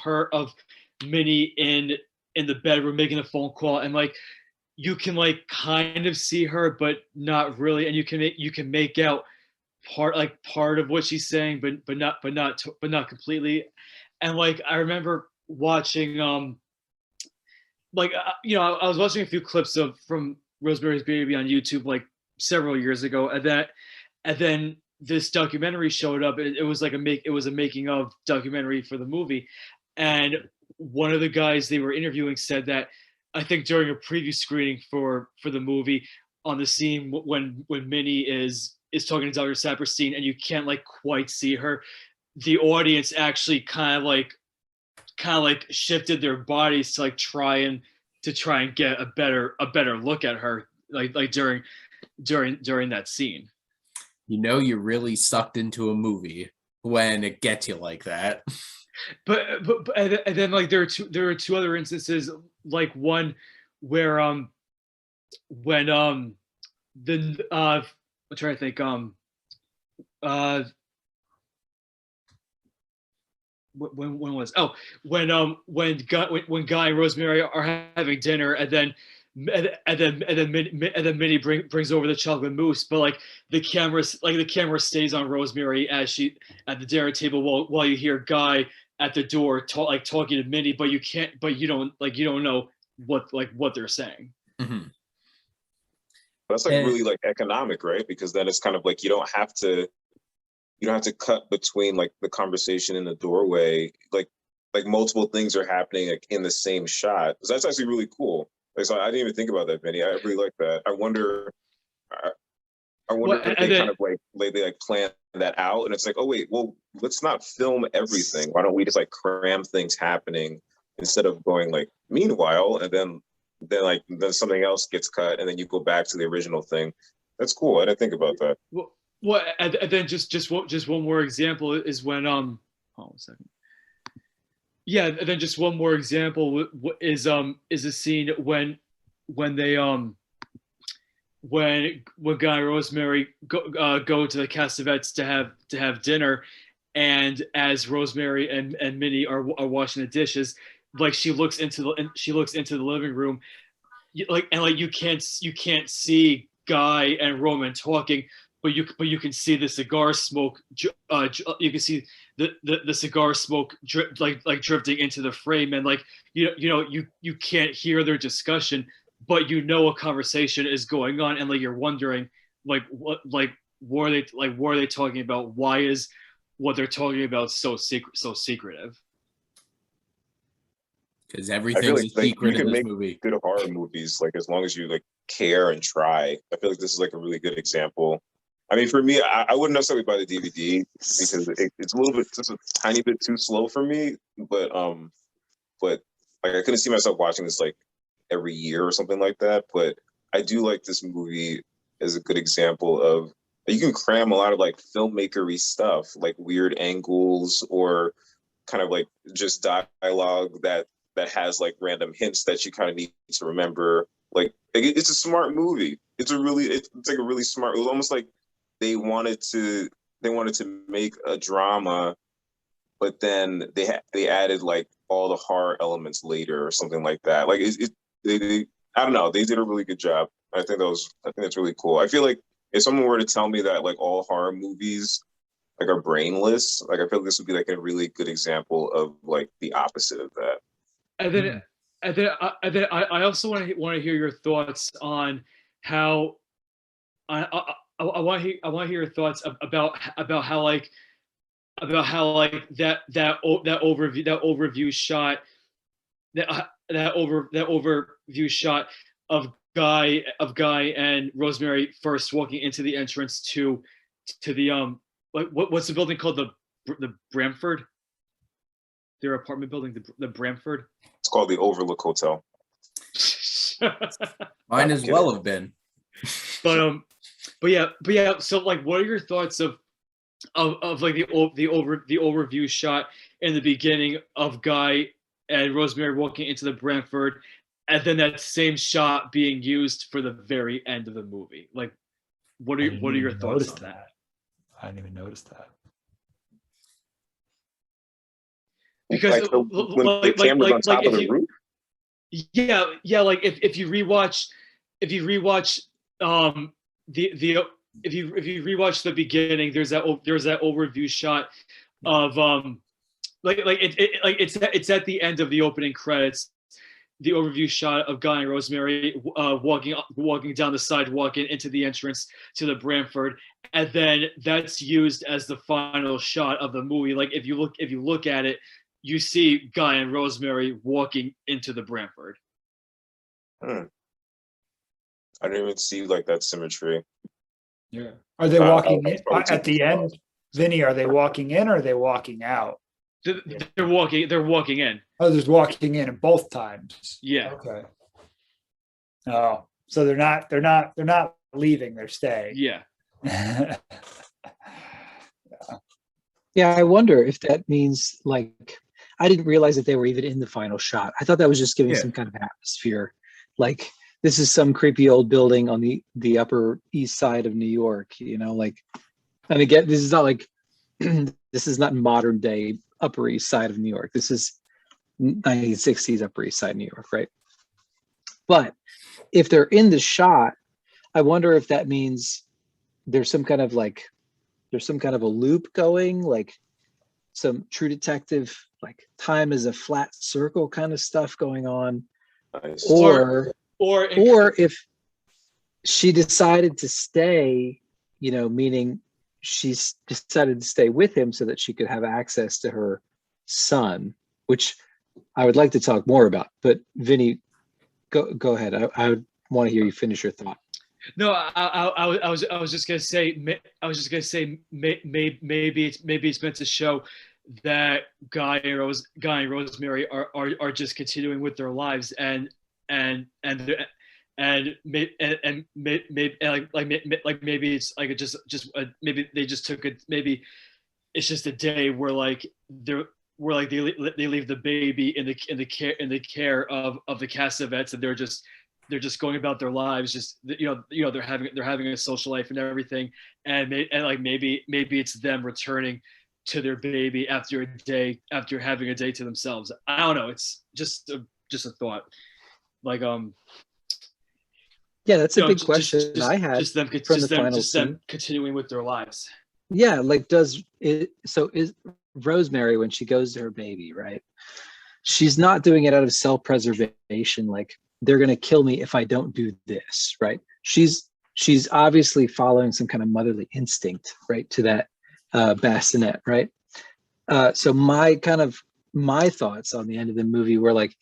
Speaker 3: Minnie in the bedroom making a phone call, and like you can like kind of see her but not really, and you can make out part of what she's saying, but not completely. And like I remember watching I was watching a few clips from Rosemary's Baby on YouTube like several years ago, and then this documentary showed up. It was like a making of documentary for the movie, and one of the guys they were interviewing said that I think during a preview screening for the movie, on the scene when Minnie is talking to Dr. Saperstein and you can't like quite see her, the audience actually kind of like shifted their bodies to try and get a better look at her like during that scene.
Speaker 1: You're really sucked into a movie when it gets you like that.
Speaker 3: But and then like there are two other instances, like one where when I'm trying to think. Uh, when was when Guy and Rosemary are having dinner, and then Minnie brings over the chocolate mousse, but like the camera stays on Rosemary as she at the dinner table while you hear Guy at the door talking to Minnie, but you don't know what they're saying.
Speaker 1: Mm-hmm.
Speaker 4: That's like really like economic, right? Because then it's kind of like you don't have to cut between like the conversation in the doorway, like multiple things are happening like in the same shot. So that's actually really cool. Like, so I didn't even think about that, Vinny. I really like that. I wonder if they kind of like they like plan that out, and it's like, oh wait, well, let's not film everything. Why don't we just like cram things happening instead of going like meanwhile, and then something else gets cut, and then you go back to the original thing. That's cool. I didn't think about that.
Speaker 3: Well, and then just one more example is when hold on a second. Yeah, and then just one more example is a scene when they when Guy and Rosemary go to the Cassavetes to have dinner, and as Rosemary and Minnie are washing the dishes, like she looks into the living room, you can't see Guy and Roman talking, but you can see the cigar smoke. You can see the cigar smoke drifting into the frame, and you can't hear their discussion, but a conversation is going on, and you're wondering what are they talking about? Why is what they're talking about so secretive?
Speaker 1: Because everything's a secret in this movie.
Speaker 4: Good horror movies, like as long as you like care and try. I feel like this is like a really good example. I mean, for me, I wouldn't necessarily buy the DVD because it's a little bit, just a tiny bit too slow for me. But like I couldn't see myself watching this like every year or something like that. But I do like this movie as a good example of you can cram a lot of like filmmakery stuff, like weird angles or kind of like just dialogue that has like random hints that you kind of need to remember. Like it's a smart movie. It's like a really smart. It was almost like they wanted to make a drama, but then they added like all the horror elements later or something like that. Like they I don't know. They did a really good job. I think that's really cool. I feel like if someone were to tell me that like all horror movies like are brainless, like I feel like this would be like a really good example of like the opposite of that.
Speaker 3: And then I also want to hear your thoughts on how I want to hear your thoughts about how that overview shot that overview shot of Guy and Rosemary first walking into the entrance to the what's the building called, the Bramford, their apartment building, the Bramford.
Speaker 4: It's called the Overlook Hotel.
Speaker 1: Might as well have been.
Speaker 3: But yeah. So like, what are your thoughts of like the overview shot in the beginning of Guy and Rosemary walking into the Bramford, and then that same shot being used for the very end of the movie? Like, what are your thoughts on that?
Speaker 2: I didn't even notice that.
Speaker 3: Because
Speaker 4: like the camera's on top of the roof.
Speaker 3: Yeah. Like if you rewatch if you rewatch the beginning, there's that overview shot of it's at the end of the opening credits, the overview shot of Guy and Rosemary walking down the sidewalk and into the entrance to the Bramford, and then that's used as the final shot of the movie. Like if you look at it, you see Guy and Rosemary walking into the Bramford.
Speaker 4: I didn't even see like that symmetry.
Speaker 2: Yeah. Are they walking in at the end? Vinny, are they walking in or are they walking out?
Speaker 3: They're walking in.
Speaker 2: Oh, there's walking in both times.
Speaker 3: Yeah.
Speaker 2: Okay. Oh, so they're not leaving, they're staying.
Speaker 3: Yeah.
Speaker 5: Yeah, I wonder if that means like I didn't realize that they were even in the final shot. I thought that was just giving some kind of atmosphere. Like this is some creepy old building on the Upper East Side of New York, you know, like, and again, this is not like, this is not modern day Upper East Side of New York. This is 1960s Upper East Side New York, right? But if they're in the shot, I wonder if that means there's some kind of a loop going, like some True Detective, like time is a flat circle kind of stuff going on.
Speaker 4: Nice.
Speaker 5: Or if she decided to stay, you know, meaning she's decided to stay with him so that she could have access to her son, which I would like to talk more about. But Vinny, go ahead. I would want to hear you finish your thought.
Speaker 3: No, I was just gonna say, maybe it's meant to show that Guy and Rosemary are just continuing with their lives, and maybe it's like maybe they just took it. Maybe it's just a day where like they leave the baby in the care of the Cassavetes, and they're just going about their lives, just they're having a social life and everything, and maybe it's them returning to their baby after having a day to themselves. I don't know. It's just a thought. Like
Speaker 5: yeah, that's a big question I had
Speaker 3: just them continuing with their lives.
Speaker 5: Yeah, like is Rosemary, when she goes to her baby, right? She's not doing it out of self-preservation, like they're going to kill me if I don't do this, right? She's obviously following some kind of motherly instinct, right, to that bassinet, right? So my thoughts on the end of the movie were like,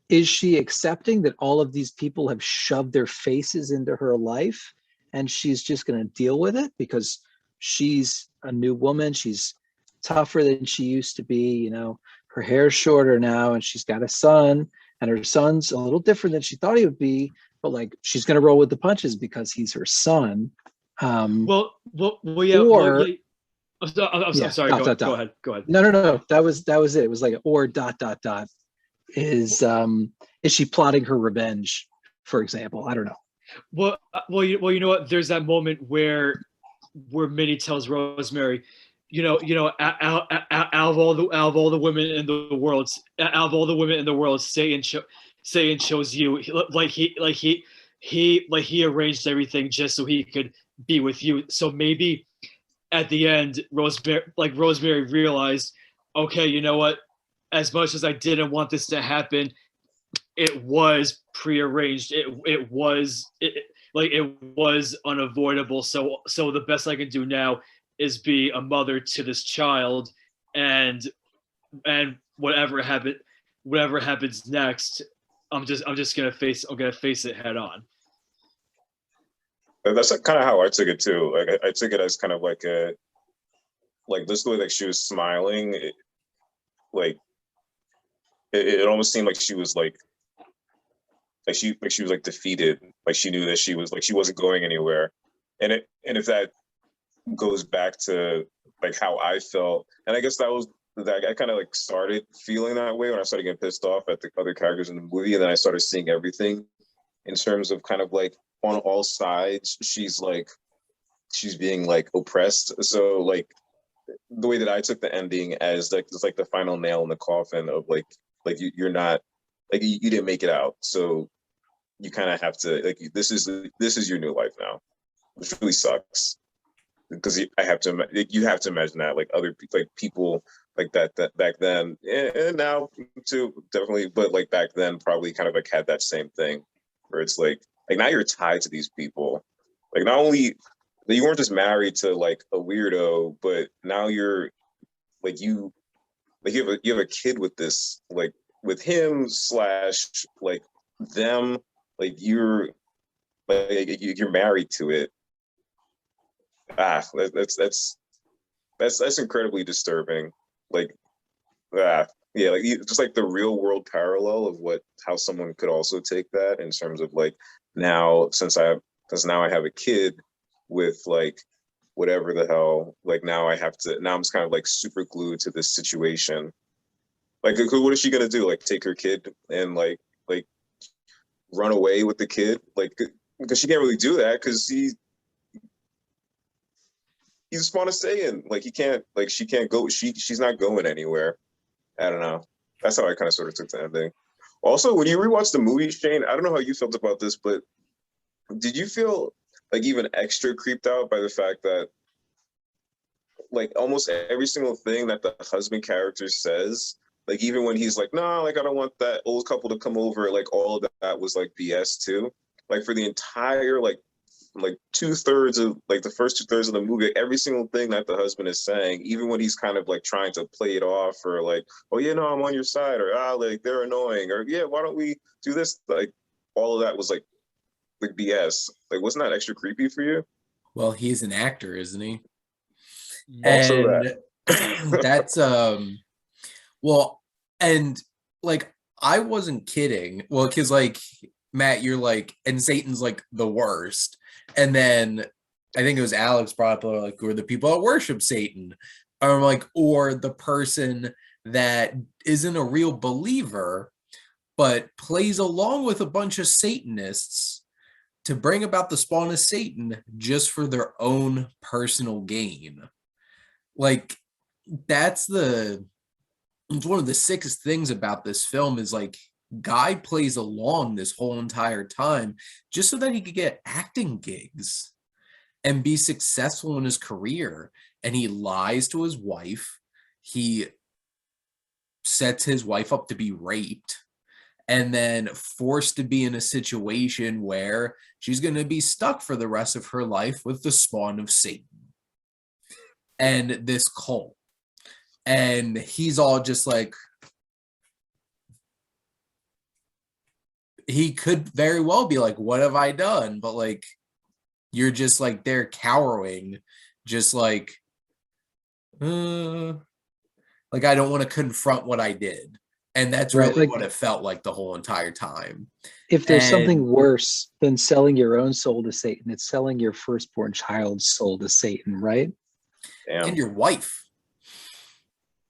Speaker 5: is she accepting that all of these people have shoved their faces into her life and she's just going to deal with it because she's a new woman, she's tougher than she used to be, you know, her hair's shorter now and she's got a son, and her son's a little different than she thought he would be, but like she's going to roll with the punches because he's her son.
Speaker 3: Yeah. I'm sorry. Go ahead.
Speaker 5: No. That was it. It was like, or ... Is she plotting her revenge, for example? I don't know.
Speaker 3: Well, you know what? There's that moment where Minnie tells Rosemary, out of all the women in the world, Satan chose you. He arranged everything just so he could be with you. So maybe at the end, Rosemary realized, okay, you know what? As much as I didn't want this to happen, it was prearranged. It was unavoidable. So the best I can do now is be a mother to this child, and whatever happens next, I'm gonna face it head on.
Speaker 4: That's kind of how I took it too. Like I took it as kind of like just the way like she was smiling, it almost seemed like she was she was like defeated, like she knew that she wasn't going anywhere, and if that goes back to like how I felt, and I guess that I kind of like started feeling that way when I started getting pissed off at the other characters in the movie, and then I started seeing everything in terms of kind of like on all sides she's being like oppressed. So like the way that I took the ending as like it's like the final nail in the coffin of like you're not like you didn't make it out, so you kind of have to like this is your new life now, which really sucks because you have to imagine that like other people like that back then and now too definitely, but like back then probably kind of like had that same thing where it's like now you're tied to these people, like not only you weren't just married to like a weirdo, but now you're like you have a kid with this, like with him / like them, like you're married to it. That's incredibly disturbing. Like yeah, like just like the real world parallel of how someone could also take that in terms of like now now I have a kid with like whatever the hell, like now I'm just kind of like super glued to this situation. Like what is she gonna do, like take her kid and like run away with the kid, like, because she can't really do that because he's a spawn of Satan. Like he can't, like she can't go. She's not going anywhere. I don't know. That's how I kind of sort of took the ending. Also, when you rewatch the movie, Shane, I don't know how you felt about this, but did you feel like even extra creeped out by the fact that like almost every single thing that the husband character says, like even when he's like, no, like I don't want that old couple to come over, like all of that was like BS too. Like for the entire like 2/3 of like the first 2/3 of the movie, every single thing that the husband is saying, even when he's kind of like trying to play it off or like, oh yeah, no, I'm on your side, or like they're annoying, or yeah, why don't we do this? Like all of that was like BS. Like wasn't that extra creepy for you?
Speaker 1: Well, he's an actor, isn't he?
Speaker 4: Also
Speaker 1: And that's well, and like I wasn't kidding. Well, because like Matt, you're like, and Satan's like the worst. And then I think it was Alex brought up like, or the people that worship Satan, or like, or the person that isn't a real believer, but plays along with a bunch of Satanists to bring about the spawn of Satan just for their own personal gain. Like it's one of the sickest things about this film is like Guy plays along this whole entire time just so that he could get acting gigs and be successful in his career. And he lies to his wife. He sets his wife up to be raped and then forced to be in a situation where she's going to be stuck for the rest of her life with the spawn of Satan and this cult. And he's all just like, he could very well be like, what have I done? But like, you're just like, they're cowering, just like I don't want to confront what I did. And that's
Speaker 5: Right,
Speaker 1: really
Speaker 5: like,
Speaker 1: what it felt like the whole entire time.
Speaker 5: If there's something worse than selling your own soul to Satan, it's selling your firstborn child's soul to Satan, right?
Speaker 4: damn.
Speaker 1: And your wife.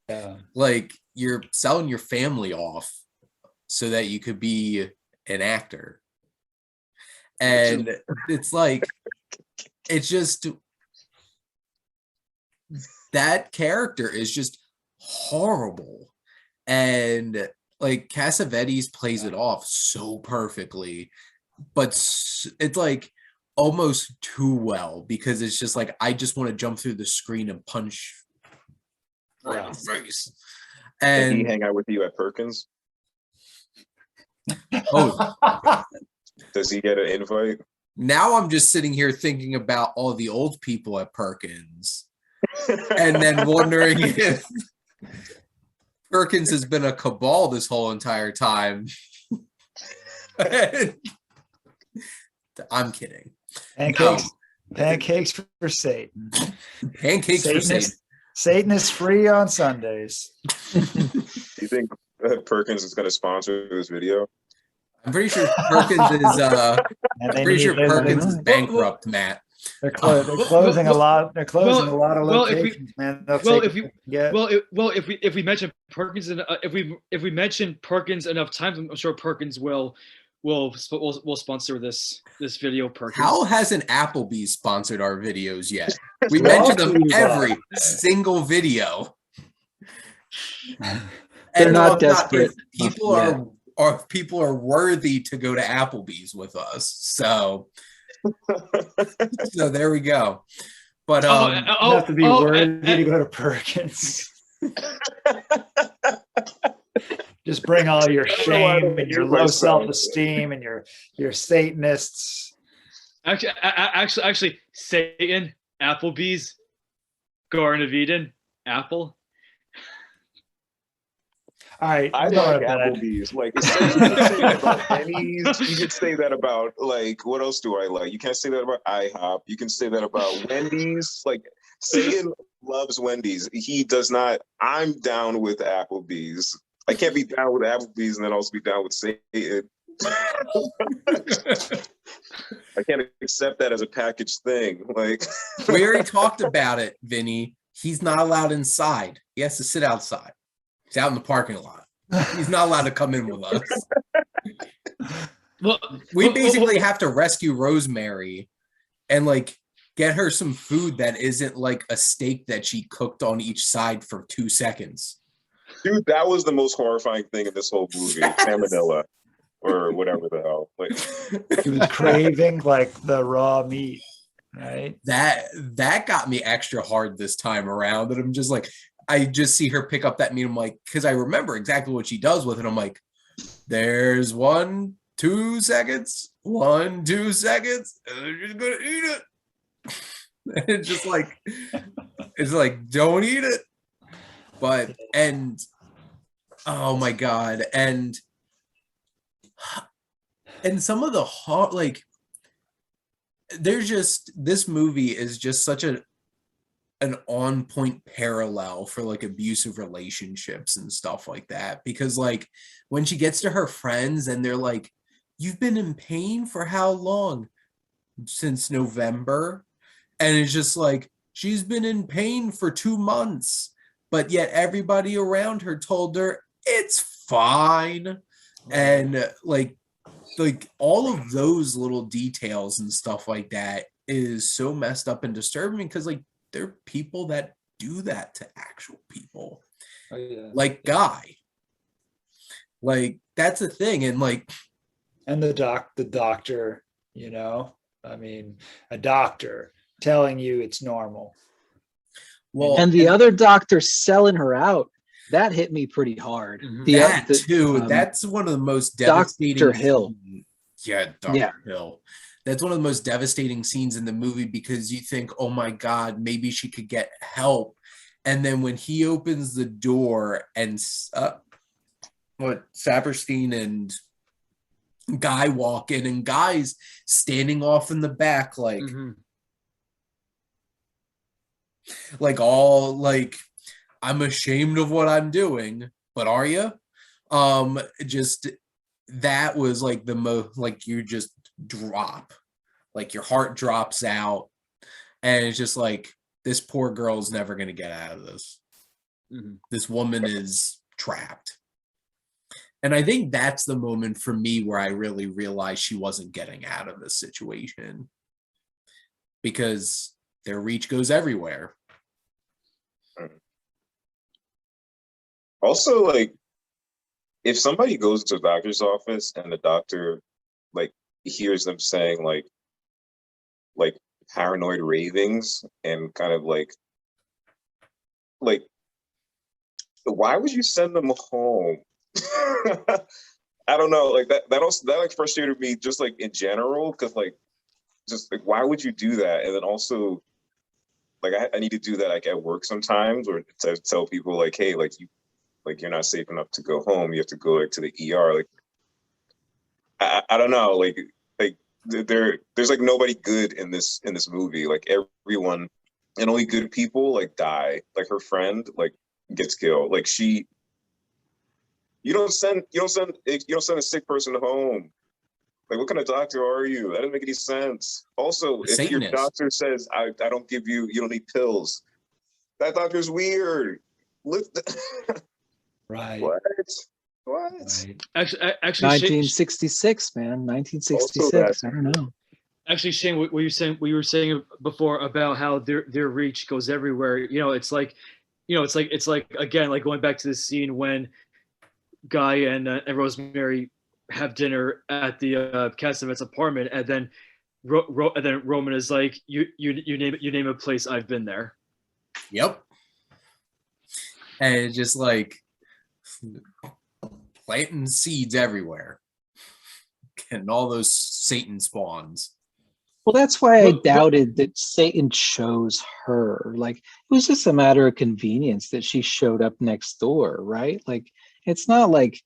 Speaker 2: Yeah.
Speaker 1: Like you're selling your family off so that you could be an actor. And it's like, it's just, that character is just horrible. And like Cassavetes plays it off so perfectly, but it's like almost too well, because it's just like, I just want to jump through the screen and punch right in the face. And
Speaker 4: did he hang out with you at Perkins?
Speaker 1: Oh,
Speaker 4: does he get an invite?
Speaker 1: Now I'm just sitting here thinking about all the old people at Perkins and then wondering if Perkins has been a cabal this whole entire time. I'm kidding.
Speaker 2: Pancakes for Satan.
Speaker 1: Pancakes for Satan.
Speaker 2: Satan is free on Sundays.
Speaker 4: Do you think Perkins is going to sponsor this video?
Speaker 1: I'm pretty sure Perkins is bankrupt, Matt.
Speaker 2: They're closing a lot. They're closing a lot of locations, man.
Speaker 3: If we mention Perkins, if we mention Perkins enough times, I'm sure Perkins will sponsor this video. Perkins.
Speaker 1: How hasn't Applebee's sponsored our videos yet? We mention them every single video.
Speaker 5: They're not desperate.
Speaker 1: People are worthy to go to Applebee's with us. So there we go. But
Speaker 2: you have to be worthy to go to Perkins. Just bring all your shame and your low self-esteem and your Satanists.
Speaker 3: Actually, Satan, Applebee's, Garden of Eden, Apple.
Speaker 2: All right,
Speaker 4: I like Applebee's. Like, you can say that about Denny's. You can say that about, like, what else do I like? You can't say that about IHOP. You can say that about Wendy's. Like, Satan loves Wendy's. He does not. I'm down with Applebee's. I can't be down with Applebee's and then also be down with Satan. I can't accept that as a packaged thing. Like,
Speaker 1: we already talked about it, Vinny. He's not allowed inside. He has to sit outside. He's out in the parking lot. He's not allowed to come in with us.
Speaker 3: Well,
Speaker 1: we basically have to rescue Rosemary and like get her some food that isn't like a steak that she cooked on each side for 2 seconds.
Speaker 4: Dude, that was the most horrifying thing in this whole movie.
Speaker 1: Yes.
Speaker 4: Salmonella or whatever the hell. Like,
Speaker 2: He was craving like the raw meat, right?
Speaker 1: That got me extra hard this time around. And I'm just like, I just see her pick up that meat. I'm like, because I remember exactly what she does with it. I'm like, there's 1, 2 seconds, 1, 2 seconds, and they're just gonna eat it. And it's like, don't eat it. But and oh my god, and some of the hot, like, there's just, this movie is just such an on point parallel for like abusive relationships and stuff like that, because like when she gets to her friends and they're like, you've been in pain for how long? Since November. And it's just like, she's been in pain for 2 months, but yet everybody around her told her it's fine. And like all of those little details and stuff like that is so messed up and disturbing, because like there are people that do that to actual people.
Speaker 2: Oh, yeah.
Speaker 1: Like Guy. Like that's a thing. And like,
Speaker 2: and the doctor, you know, I mean, a doctor telling you it's normal.
Speaker 1: well,
Speaker 5: And the other doctor selling her out, that hit me pretty hard.
Speaker 1: That's one of the most devastating.
Speaker 5: Dr. Hill.
Speaker 1: Yeah, Dr. Hill. That's one of the most devastating scenes in the movie, because you think, oh my God, maybe she could get help. And then when he opens the door and Saperstein and Guy walk in, and Guy's standing off in the back, like, like all like, I'm ashamed of what I'm doing, but are you? Just that was like the most, like, you just drop, like your heart drops out, and it's just like, this poor girl's never gonna get out of this. This woman is trapped. And I think that's the moment for me where I really realized she wasn't getting out of this situation, because their reach goes everywhere.
Speaker 4: also, like, if somebody goes to a doctor's office and the doctor like hears them saying like paranoid ravings and kind of like why would you send them home? I don't know, like that also like frustrated me just like in general, because like just like why would you do that? And then also like I need to do that like at work sometimes, or to tell people like, hey, like you're not safe enough to go home, you have to go like to the ER. Like I don't know, like there's like nobody good in this movie. Like everyone and only good people like die. Like her friend like gets killed. Like you don't send a sick person home. Like, what kind of doctor are you? That doesn't make any sense. Also, if your doctor says I don't give you don't need pills, that doctor's weird.
Speaker 2: Right.
Speaker 4: What?
Speaker 2: Right.
Speaker 3: Actually,
Speaker 5: 1966, man, 1966. I don't know.
Speaker 3: Actually, Shane, what you were saying before about how their reach goes everywhere. You know, it's like again, like going back to the scene when Guy and Rosemary have dinner at the Castavet's apartment, and then Roman is like, you name a place, I've been there.
Speaker 1: Yep. And it's just like planting seeds everywhere, and all those Satan spawns.
Speaker 5: Well, that's why I doubted that Satan chose her. Like, it was just a matter of convenience that she showed up next door, right? Like, it's not like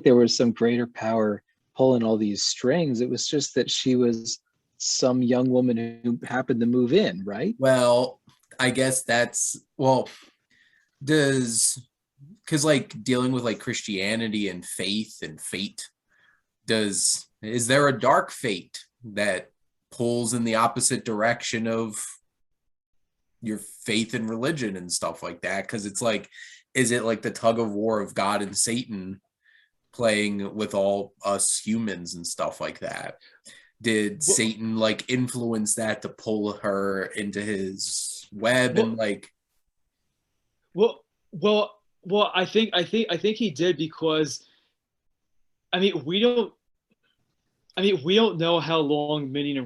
Speaker 5: there was some greater power pulling all these strings. It was just that she was some young woman who happened to move in, right?
Speaker 1: Well, I guess because like dealing with like Christianity and faith and fate, is there a dark fate that pulls in the opposite direction of your faith and religion and stuff like that? Because it's like, is it like the tug of war of God and Satan playing with all us humans and stuff like that. Did Satan like influence that to pull her into his web and like?
Speaker 3: Well, I think he did, because I mean we don't know how long Minnie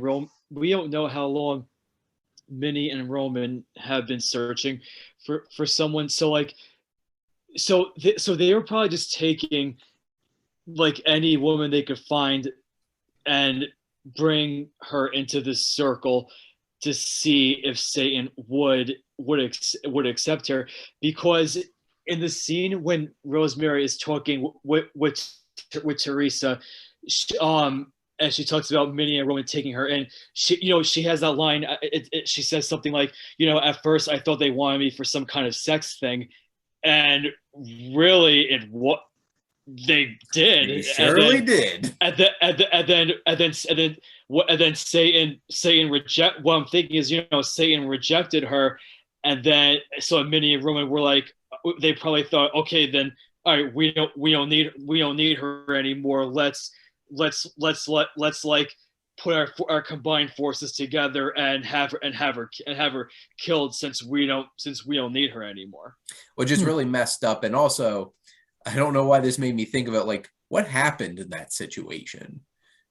Speaker 3: and Roman have been searching for someone. So like, so they were probably just taking like any woman they could find and bring her into this circle to see if Satan would accept her. Because in the scene when Rosemary is talking with Teresa, and she talks about Minnie and Roman taking her in, she has that line. She says something like, at first I thought they wanted me for some kind of sex thing, and really what they did.
Speaker 1: They surely did.
Speaker 3: And then Satan reject. What I'm thinking is, Satan rejected her, and then so Minnie and Roman were like, they probably thought, okay, then all right, we don't need her anymore. Let's like put our combined forces together and have her killed, since we don't need her anymore.
Speaker 1: Which is really messed up. And also, I don't know why this made me think of it, like, what happened in that situation?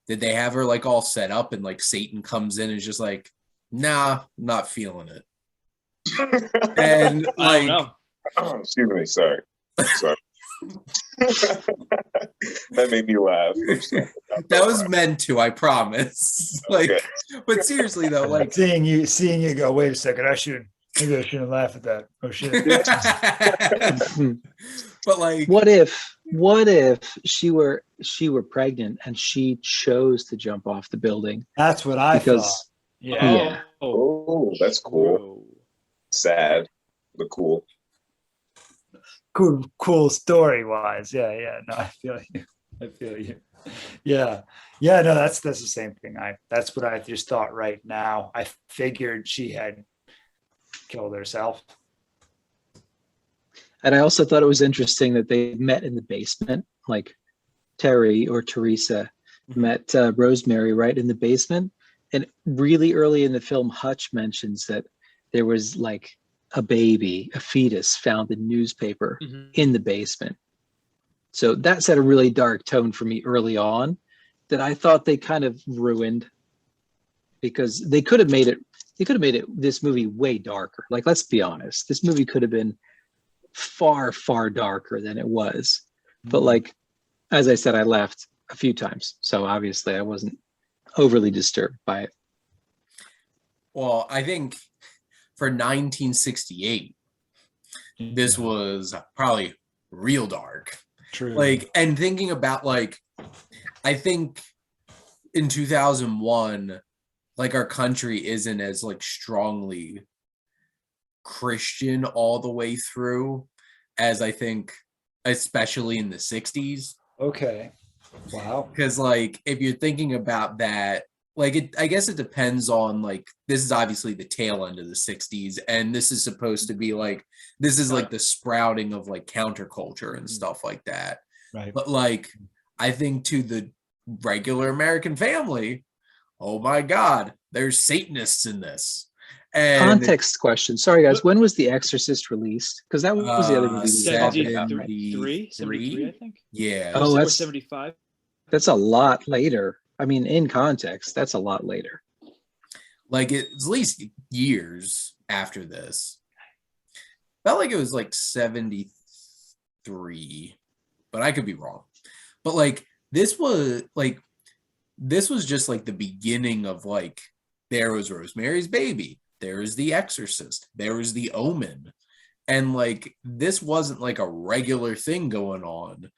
Speaker 1: Did they have her like all set up and like Satan comes in and is just like, nah, not feeling it? And like,
Speaker 3: I don't know.
Speaker 4: Oh, excuse me, sorry. That made me laugh.
Speaker 1: That was meant to, I promise. Like, okay. But seriously though, like
Speaker 2: seeing you go, wait a second, maybe I shouldn't laugh at that. Oh shit.
Speaker 1: But like,
Speaker 5: what if she were pregnant and she chose to jump off the building?
Speaker 2: That's what I thought.
Speaker 5: Yeah.
Speaker 4: Oh, that's cool. Sad, but cool.
Speaker 2: Cool story wise. Yeah. No, I feel you. Yeah. No, that's the same thing. That's what I just thought right now. I figured she had killed herself.
Speaker 5: And I also thought it was interesting that they met in the basement, like Terry or Teresa met Rosemary right in the basement. And really early in the film, Hutch mentions that there was like a baby, a fetus found in newspaper in the basement. So that set a really dark tone for me early on that I thought they kind of ruined, because they could have made it this movie way darker. Like, let's be honest, this movie could have been far, far darker than it was. But like, as I said, I laughed a few times. So obviously I wasn't overly disturbed by it.
Speaker 1: Well, I think for 1968, this was probably real dark.
Speaker 2: True.
Speaker 1: Like, and thinking about like, I think in 2001, like our country isn't as like strongly Christian all the way through as I think, especially in the 60s.
Speaker 2: Okay. Wow.
Speaker 1: Because like, if you're thinking about that, like, I guess it depends on like, this is obviously the tail end of the 60s, and this is supposed to be like, this is like the sprouting of like counterculture and stuff like that.
Speaker 2: Right.
Speaker 1: But like, I think to the regular American family, oh my God, there's Satanists in this. And
Speaker 5: context question. Sorry guys, when was The Exorcist released? Because that was the other movie we were talking about.
Speaker 3: 73, I think.
Speaker 1: Yeah.
Speaker 5: Oh, that's
Speaker 3: 75.
Speaker 5: That's a lot later. I mean, in context, that's a lot later.
Speaker 1: Like, it's at least years after this. Felt like it was like 73, but I could be wrong. But like, this was just like the beginning of like, there was Rosemary's Baby, there was The Exorcist, there was The Omen, and like, this wasn't like a regular thing going on,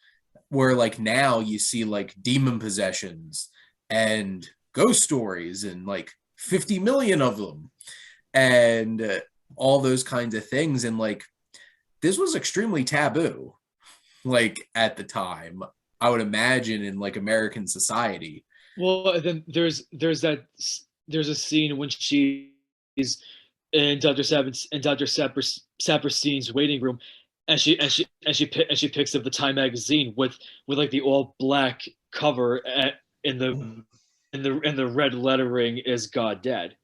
Speaker 1: where like now you see like demon possessions and ghost stories and like 50 million of them and all those kinds of things. And like, this was extremely taboo, like at the time, I would imagine, in like American society.
Speaker 3: Well, then there's a scene when she's in Dr. Saperstein's waiting room, she picks up the Time magazine with like the all black cover in the red lettering is God dead.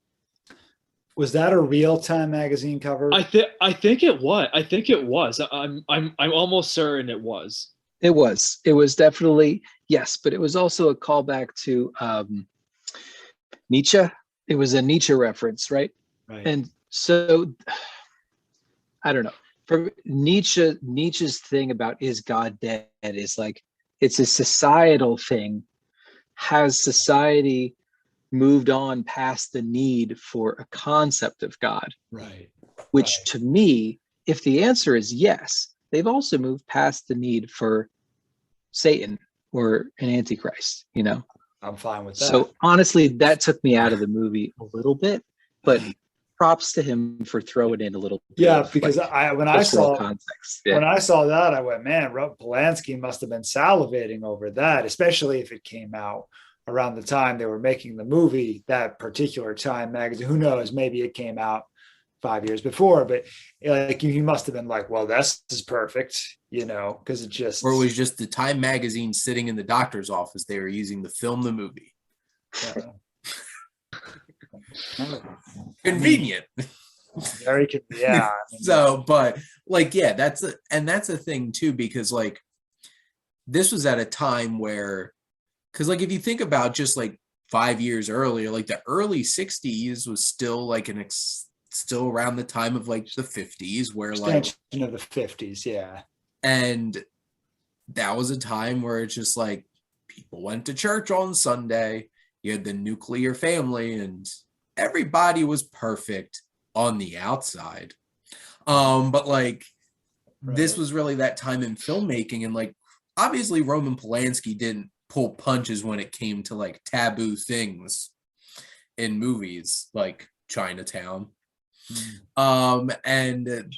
Speaker 2: Was that a real Time magazine cover?
Speaker 3: I think it was. I'm almost certain it was.
Speaker 5: It was definitely, yes, but it was also a callback to Nietzsche. It was a Nietzsche reference, right?
Speaker 2: Right.
Speaker 5: And so I don't know. For Nietzsche's thing about is God dead is like it's a societal thing. Has society moved on past the need for a concept of God?
Speaker 2: Right.
Speaker 5: Which
Speaker 2: Right.
Speaker 5: to me, if the answer is yes, they've also moved past the need for Satan or an antichrist, you know?
Speaker 2: I'm fine with that.
Speaker 5: So honestly, that took me out of the movie a little bit, but props to him for throwing in a little bit.
Speaker 2: Yeah,
Speaker 5: of,
Speaker 2: because
Speaker 5: like,
Speaker 2: when I saw
Speaker 5: context.
Speaker 2: when I saw that, I went, man, Polanski must have been salivating over that, especially if it came out around the time they were making the movie, that particular Time magazine. Who knows? Maybe it came out 5 years before, but like he must have been like, well, this is perfect, you know, because it just.
Speaker 1: Or it was just the Time magazine sitting in the doctor's office they were using to film the movie. Convenient.
Speaker 2: Very convenient. Yeah.
Speaker 1: So, but like, yeah, that's a thing too, because like this was at a time where, because like if you think about just like 5 years earlier, like the early 60s was still like still around the time of like the 50s where
Speaker 2: Extension
Speaker 1: like
Speaker 2: of the 50s, yeah.
Speaker 1: And that was a time where it's just like people went to church on Sunday. You had the nuclear family and everybody was perfect on the outside. But like this was really that time in filmmaking, and like obviously Roman Polanski didn't pull punches when it came to like taboo things in movies like Chinatown. And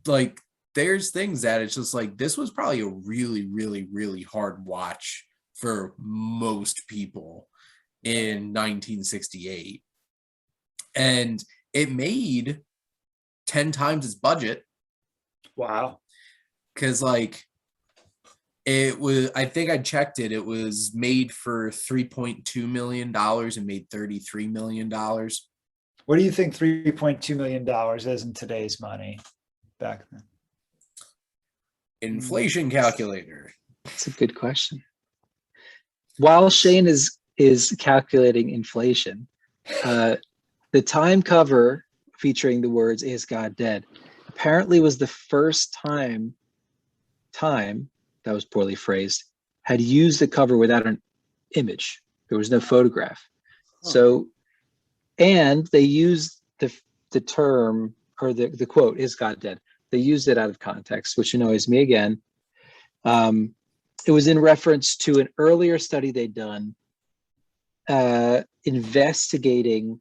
Speaker 1: like there's things that it's just like this was probably a really, really, really hard watch for most people in 1968. And it made 10 times its budget.
Speaker 2: Wow.
Speaker 1: Because like it was, I think I checked it, it was made for $3.2 million and made $33 million.
Speaker 2: What do you think $3.2 million is in today's money back then?
Speaker 1: Inflation calculator.
Speaker 5: That's a good question. While Shane is calculating inflation, the Time cover featuring the words "Is God Dead" apparently was the first time that was poorly phrased had used the cover without an image. There was no photograph. So, and they used the term or the quote "Is God dead?" They used it out of context, which annoys me again. It was in reference to an earlier study they'd done investigating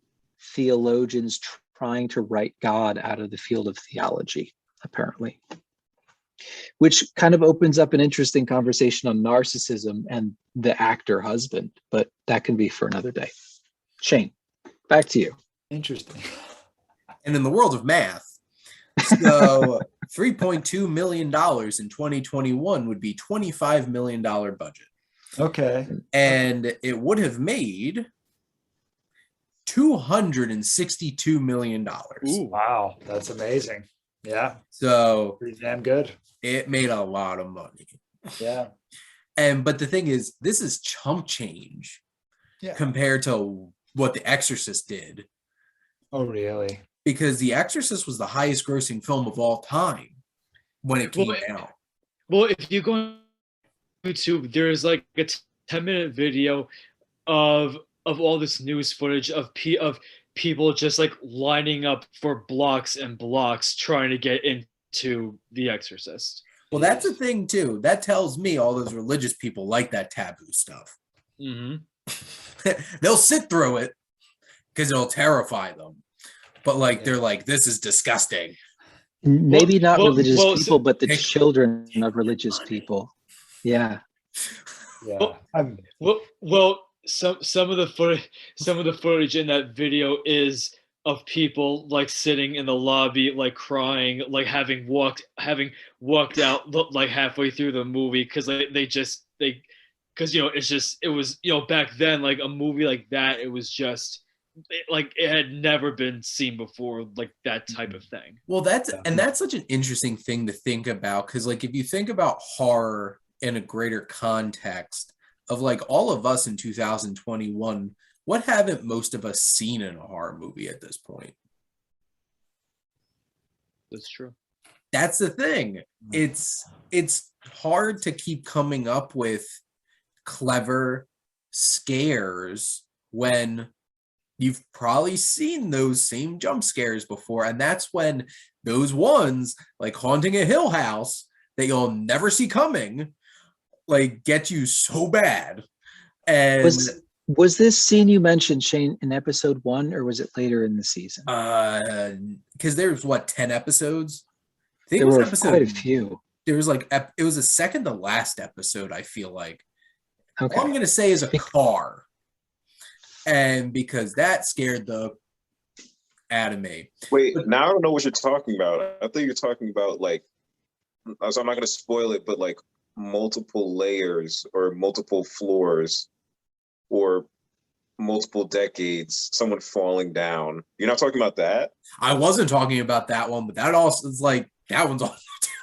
Speaker 5: theologians trying to write God out of the field of theology, apparently, which kind of opens up an interesting conversation on narcissism and the actor husband, but that can be for another day. Shane, back to you.
Speaker 2: Interesting.
Speaker 1: And in the world of math, so $3.2 million in 2021 would be $25 million budget.
Speaker 2: Okay.
Speaker 1: And it would have made $262 million.
Speaker 2: Ooh, wow, that's amazing. Yeah.
Speaker 1: So
Speaker 2: pretty damn good.
Speaker 1: It made a lot of money.
Speaker 2: Yeah.
Speaker 1: But the thing is, this is chump change compared to what The Exorcist did.
Speaker 2: Oh, really?
Speaker 1: Because The Exorcist was the highest grossing film of all time when it came out.
Speaker 3: Well, if you go on YouTube, there's like a 10-minute video of all this news footage of people just like lining up for blocks and blocks trying to get into The Exorcist.
Speaker 1: Well, that's the thing too. That tells me all those religious people like that taboo stuff.
Speaker 3: Mm-hmm.
Speaker 1: They'll sit through it because it'll terrify them. But like they're like, this is disgusting.
Speaker 5: Maybe not religious people, but the children of religious people. Yeah.
Speaker 2: Yeah.
Speaker 3: Some of the footage in that video is of people like sitting in the lobby, like crying, like having walked out like halfway through the movie because they because it was back then, like a movie like that, it was just like it had never been seen before, like that type of thing.
Speaker 1: Well, that's such an interesting thing to think about, because like if you think about horror in a greater context of like all of us in 2021, what haven't most of us seen in a horror movie at this point?
Speaker 3: That's true.
Speaker 1: That's the thing. It's hard to keep coming up with clever scares when you've probably seen those same jump scares before. And that's when those ones like Haunting a Hill House that you'll never see coming, like get you so bad. And
Speaker 5: was this scene you mentioned, Shane, in episode 1, or was it later in the season?
Speaker 1: Because there's 10 episodes? I think
Speaker 5: there were quite a few.
Speaker 1: There was like, it was a second to last episode, I feel like.
Speaker 5: Okay.
Speaker 1: All I'm going to say is a car. And because that scared the out of me.
Speaker 4: Wait, now I don't know what you're talking about. I think you're talking about like, so I'm not going to spoil it, but like multiple layers or multiple floors or multiple decades, someone falling down. You're not talking about that?
Speaker 1: I wasn't talking about that one, but that also is like, that one's also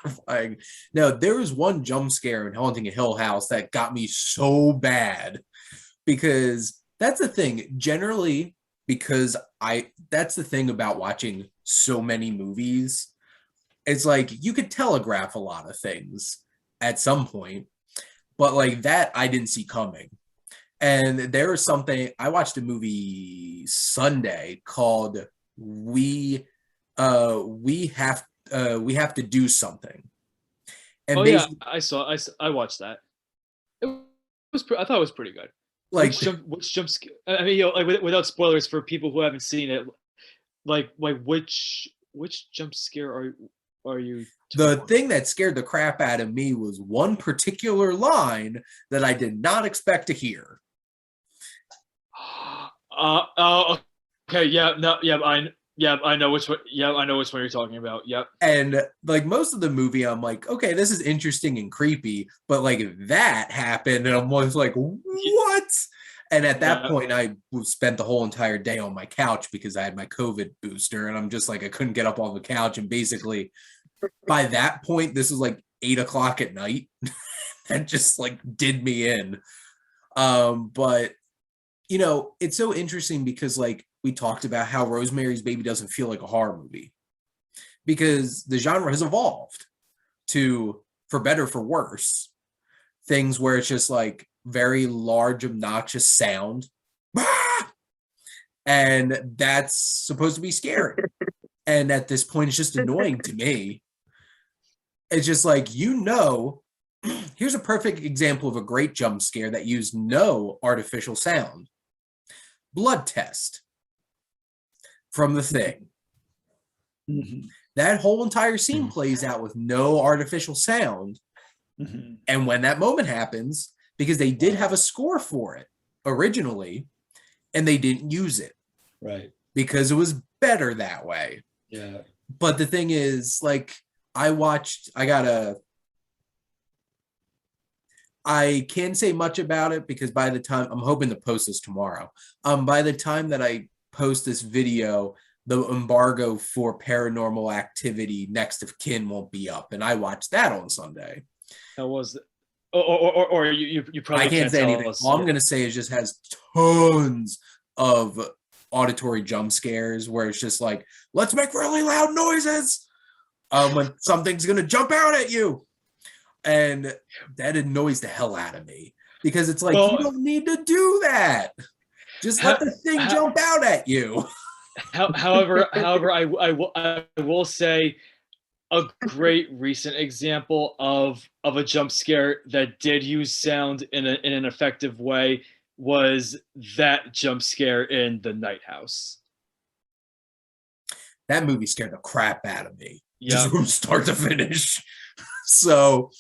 Speaker 1: terrifying. No, there was one jump scare in Haunting a Hill House that got me so bad, because that's the thing. Generally, because that's the thing about watching so many movies. It's like you could telegraph a lot of things at some point, but like that I didn't see coming. And there was something, I watched a movie Sunday called We Have to Do Something. And
Speaker 3: I watched that. It was I thought it was pretty good.
Speaker 1: Like
Speaker 3: which jump scare? I mean, like without spoilers for people who haven't seen it, like which jump scare are you?
Speaker 1: The thing that scared the crap out of me was one particular line that I did not expect to hear.
Speaker 3: Okay, I know which one. Yeah, I know which one you're talking about. Yep.
Speaker 1: And like most of the movie, I'm like, okay, this is interesting and creepy, but like that happened, and I'm always like, what? And at that point, I spent the whole entire day on my couch because I had my COVID booster, and I'm just like, I couldn't get up off the couch. And basically, by that point, this is like 8:00 at night. That just like did me in. But you know, it's so interesting because like we talked about how Rosemary's Baby doesn't feel like a horror movie because the genre has evolved to, for better, for worse, things where it's just like very large, obnoxious sound. And that's supposed to be scary. And at this point, it's just annoying to me. It's just like, here's a perfect example of a great jump scare that used no artificial sound. Blood Test from The Thing.
Speaker 2: Mm-hmm.
Speaker 1: That whole entire scene plays out with no artificial sound.
Speaker 2: Mm-hmm.
Speaker 1: And when that moment happens, because they did have a score for it originally, and they didn't use it.
Speaker 2: Right.
Speaker 1: Because it was better that way.
Speaker 2: Yeah.
Speaker 1: But the thing is, like, I can't say much about it because by the time, I'm hoping to post this tomorrow. By the time that I post this video, the embargo for Paranormal Activity Next of Kin won't be up, and I watched that on Sunday.
Speaker 3: How was it? Or you probably
Speaker 1: I can't say anything. All I'm going to say is just has tons of auditory jump scares where it's just like, let's make really loud noises when something's going to jump out at you. And that annoys the hell out of me because it's like, you don't need to do that. Just let the thing jump out at you.
Speaker 3: However, I will say a great recent example of a jump scare that did use sound in an effective way was that jump scare in The Night House.
Speaker 1: That movie scared the crap out of me.
Speaker 3: Yeah.
Speaker 1: Just from start to finish. So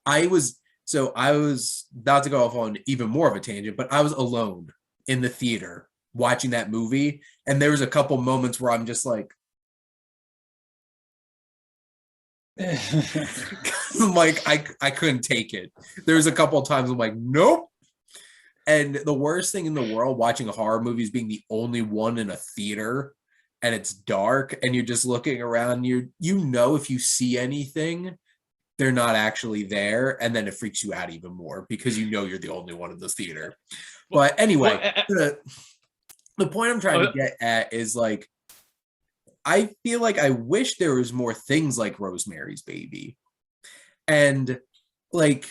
Speaker 1: I was not to go off on even more of a tangent, but I was alone in the theater watching that movie, and there was a couple moments where I'm just like, I'm like, I couldn't take it. There's a couple of times I'm like, nope. And the worst thing in the world, watching a horror movie, is being the only one in a theater and it's dark and you're just looking around. You know, if you see anything, they're not actually there, and then it freaks you out even more because you know you're the only one in this theater. But anyway, the point I'm trying to get at is like, I feel like I wish there was more things like Rosemary's Baby. And like,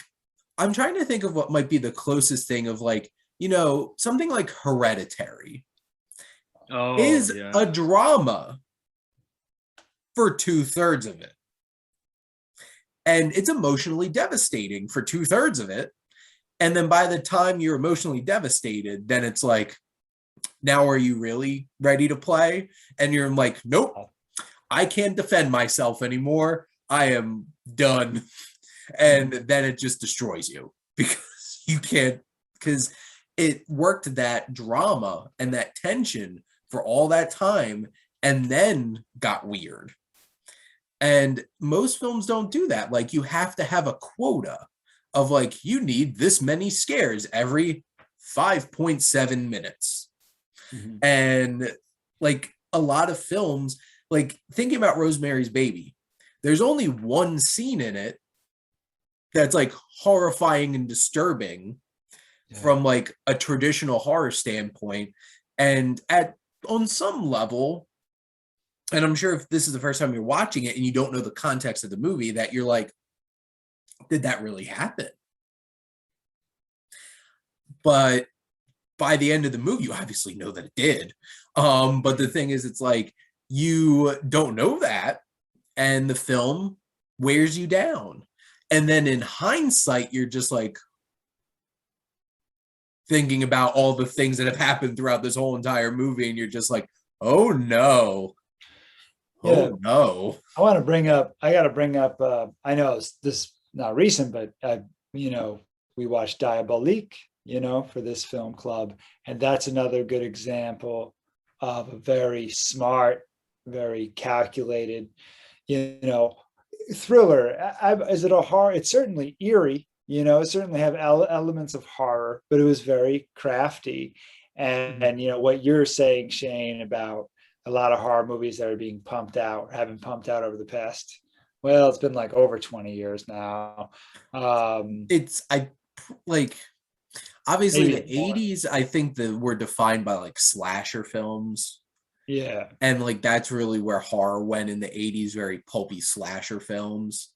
Speaker 1: I'm trying to think of what might be the closest thing of like, you know, something like Hereditary is a drama for 2/3 of it. And it's emotionally devastating for 2/3 of it. And then by the time you're emotionally devastated, then it's like, now are you really ready to play? And you're like, nope, I can't defend myself anymore. I am done. And then it just destroys you because you can't, because it worked that drama and that tension for all that time and then got weird. And most films don't do that. Like, you have to have a quota of like, you need this many scares every 5.7 minutes. Mm-hmm. And like a lot of films, like thinking about Rosemary's Baby, there's only one scene in it that's like horrifying and disturbing from like a traditional horror standpoint. And on some level, and I'm sure if this is the first time you're watching it and you don't know the context of the movie, that you're like, did that really happen? But by the end of the movie, you obviously know that it did. But the thing is, it's like, you don't know that, and the film wears you down. And then in hindsight, you're just like thinking about all the things that have happened throughout this whole entire movie, and you're just like, oh no. Oh no.
Speaker 2: I got to bring up, I know this not recent, but you know, we watched Diabolique, you know, for this film club. And that's another good example of a very smart, very calculated, you know, thriller. Is it a horror? It's certainly eerie, you know, it certainly have elements of horror, but it was very crafty. And you know, what you're saying, Shane, about a lot of horror movies that are being pumped out, have been pumped out over the past, well, it's been like over 20 years now.
Speaker 1: Obviously the 80s, I think that were defined by like slasher films.
Speaker 2: Yeah.
Speaker 1: And like, that's really where horror went in the 80s, very pulpy slasher films.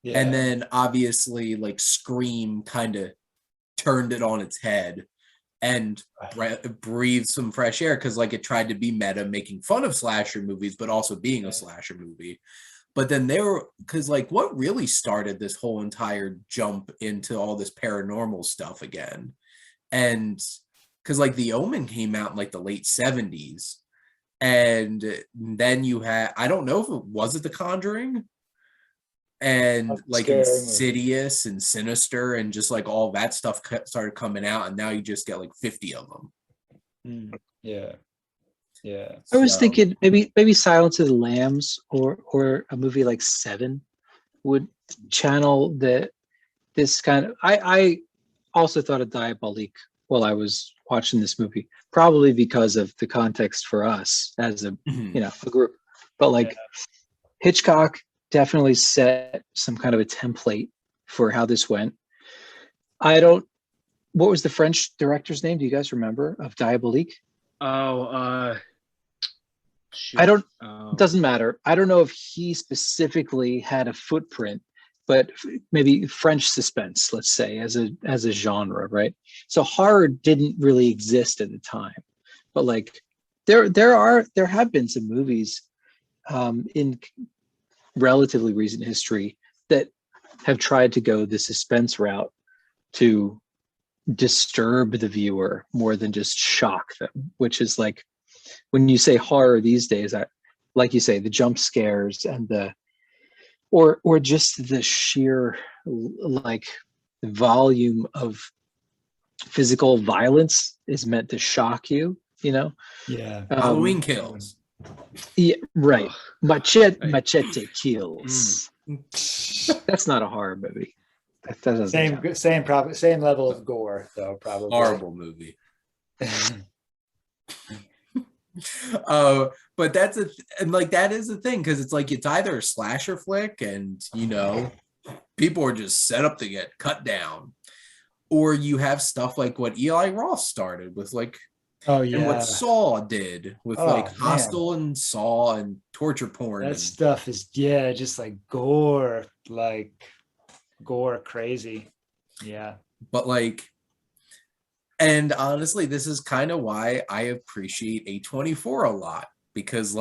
Speaker 1: Yeah. And then obviously like Scream kind of turned it on its head and breathed some fresh air, because like it tried to be meta, making fun of slasher movies, but also being a slasher movie. But then because like what really started this whole entire jump into all this paranormal stuff again, and because like The Omen came out in like the late 70s, and then you had, I don't know if it was The Conjuring, and like Insidious and Sinister, and just like all that stuff started coming out, and now you just get like 50 of them.
Speaker 2: Yeah.
Speaker 5: I was thinking maybe Silence of the Lambs or a movie like Seven would channel this kind of. I also thought of Diabolique while I was watching this movie, probably because of the context for us as a you know, a group. But like Hitchcock definitely set some kind of a template for how this went. What was the French director's name? Do you guys remember, of Diabolique? It doesn't matter. I don't know if he specifically had a footprint, but maybe French suspense, let's say, as a genre, right? So horror didn't really exist at the time, but like there have been some movies in relatively recent history that have tried to go the suspense route to disturb the viewer more than just shock them, which is like, when you say horror these days, like you say, the jump scares and or just the sheer like volume of physical violence is meant to shock you. you know.
Speaker 2: Yeah.
Speaker 1: Halloween Kills.
Speaker 5: Yeah, right.
Speaker 3: Ugh.
Speaker 5: Machete Kills. That's not a horror movie. That doesn't count.
Speaker 2: Same level of gore though, probably.
Speaker 1: Horrible movie. But that is the thing, because it's like it's either a slasher flick and people are just set up to get cut down, or you have stuff like what Eli Roth started with, like, and what Saw did with Hostel and Saw and torture porn.
Speaker 2: That stuff is just like gore crazy. Yeah.
Speaker 1: But and honestly, this is kind of why I appreciate A24 a lot, because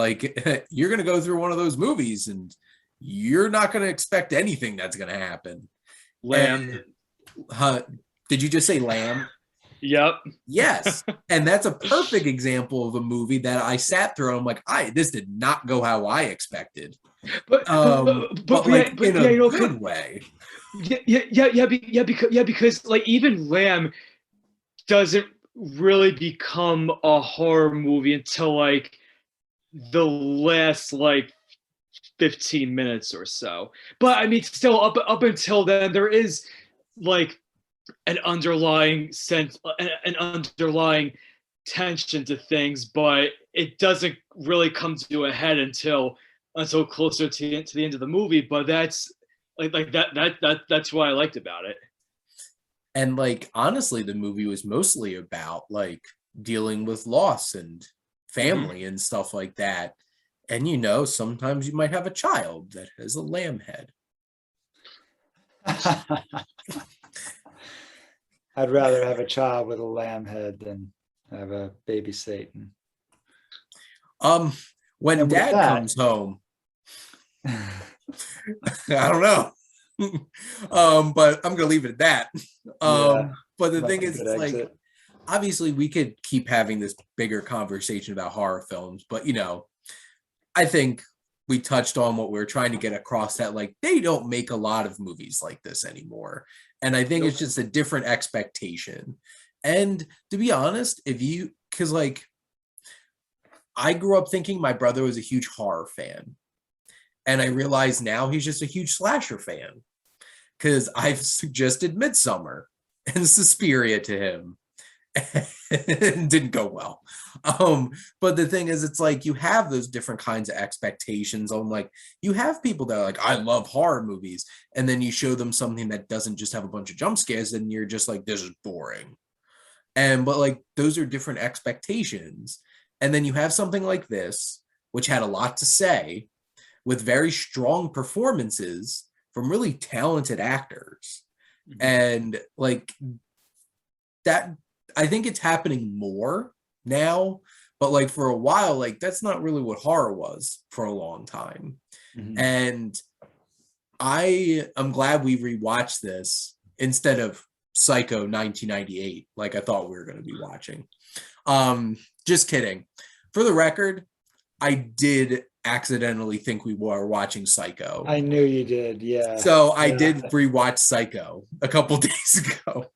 Speaker 1: you're going to go through one of those movies and you're not going to expect anything that's going to happen.
Speaker 3: Lamb.
Speaker 1: Did you just say Lamb?
Speaker 3: Yep.
Speaker 1: Yes. And that's a perfect example of a movie that I sat through and I'm like, this did not go how I expected. But in a good way.
Speaker 3: Because even Lamb doesn't really become a horror movie until the last 15 minutes or so. But I mean, still up until then, there is an underlying tension to things, but it doesn't really come to a head until closer to the end of the movie. But that's that's what I liked about it.
Speaker 1: And honestly, the movie was mostly about dealing with loss and family and stuff like that. And sometimes you might have a child that has a lamb head.
Speaker 2: I'd rather have a child with a lamb head than have a baby Satan.
Speaker 1: When Dad comes home, I don't know. But I'm gonna leave it at that. But the thing is, it's obviously we could keep having this bigger conversation about horror films, but I think we touched on what we were trying to get across, that they don't make a lot of movies like this anymore. And I think it's just a different expectation. And to be honest, because I grew up thinking my brother was a huge horror fan. And I realize now he's just a huge slasher fan, because I've suggested Midsommar and Suspiria to him. It didn't go well. But the thing is, it's you have those different kinds of expectations on you have people that are I love horror movies, and then you show them something that doesn't just have a bunch of jump scares, and you're just this is boring. But those are different expectations. And then you have something like this, which had a lot to say, with very strong performances from really talented actors. And that, I think it's happening more now, but for a while, that's not really what horror was for a long time. And I'm glad we rewatched this instead of Psycho 1998, I thought we were going to be watching. Just kidding. For the record, I did accidentally think we were watching Psycho.
Speaker 2: I knew you did, yeah.
Speaker 1: So I did rewatch Psycho a couple days ago.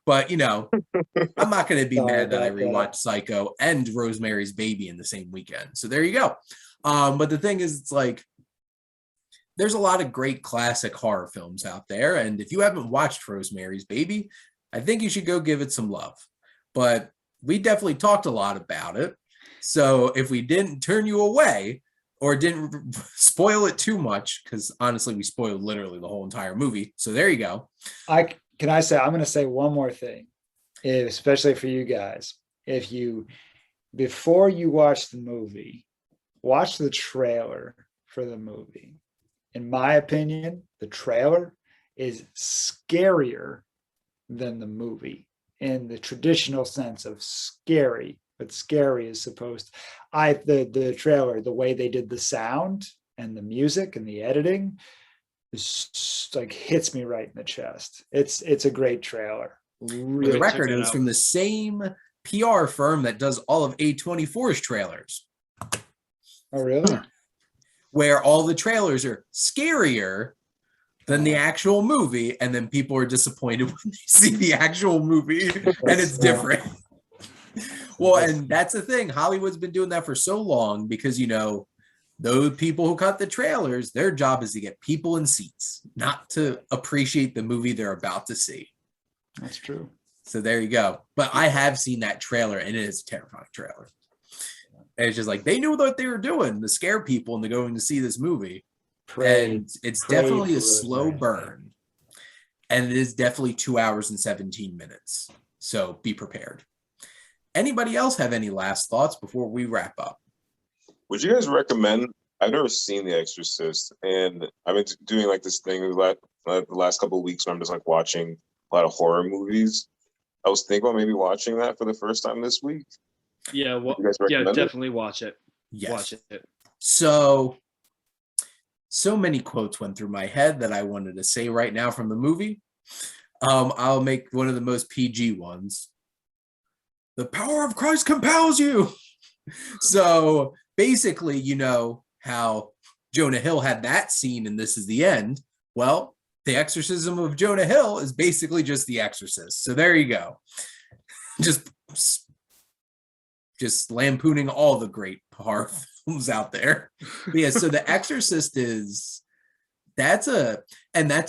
Speaker 1: But, I'm not going to be mad that I rewatched Psycho and Rosemary's Baby in the same weekend. So there you go. But the thing is, it's there's a lot of great classic horror films out there. And if you haven't watched Rosemary's Baby, I think you should go give it some love. But we definitely talked a lot about it. So if we didn't turn you away or didn't spoil it too much, because honestly, we spoiled literally the whole entire movie. So there you go.
Speaker 2: I'm going to say one more thing, especially for you guys. Before you watch the movie, watch the trailer for the movie. In my opinion, the trailer is scarier than the movie in the traditional sense of scary, but scary is supposed the trailer, the way they did the sound and the music and the editing is hits me right in the chest. It's a great trailer.
Speaker 1: Really, for the record, it was from the same PR firm that does all of A24's trailers.
Speaker 2: Oh, really?
Speaker 1: Where all the trailers are scarier than the actual movie, and then people are disappointed when they see the actual movie and it's different. Well, and that's the thing. Hollywood's been doing that for so long because, you know, those people who cut the trailers, their job is to get people in seats, not to appreciate the movie they're about to see.
Speaker 2: That's true.
Speaker 1: So there you go. But I have seen that trailer, and it is a terrifying trailer. And it's just like they knew what they were doing to scare people into going to see this movie. And it's definitely a slow burn. And it is definitely 2 hours and 17 minutes. So be prepared. Anybody else have any last thoughts before we wrap up?
Speaker 4: Would you guys recommend? I've never seen The Exorcist, and I've been doing like this thing the last couple of weeks where I'm just like watching a lot of horror movies. I was thinking about maybe watching that for the first time this week.
Speaker 3: Yeah, well, definitely watch it.
Speaker 1: Yes.
Speaker 3: Watch it.
Speaker 1: So many quotes went through my head that I wanted to say right now from the movie. I'll make one of the most PG ones. The power of Christ compels you. So basically, you know how Jonah Hill had that scene and This Is the End. Well, the exorcism of Jonah Hill is basically just The Exorcist. So there you go. Just lampooning all the great horror films out there. But yeah, so The Exorcist that's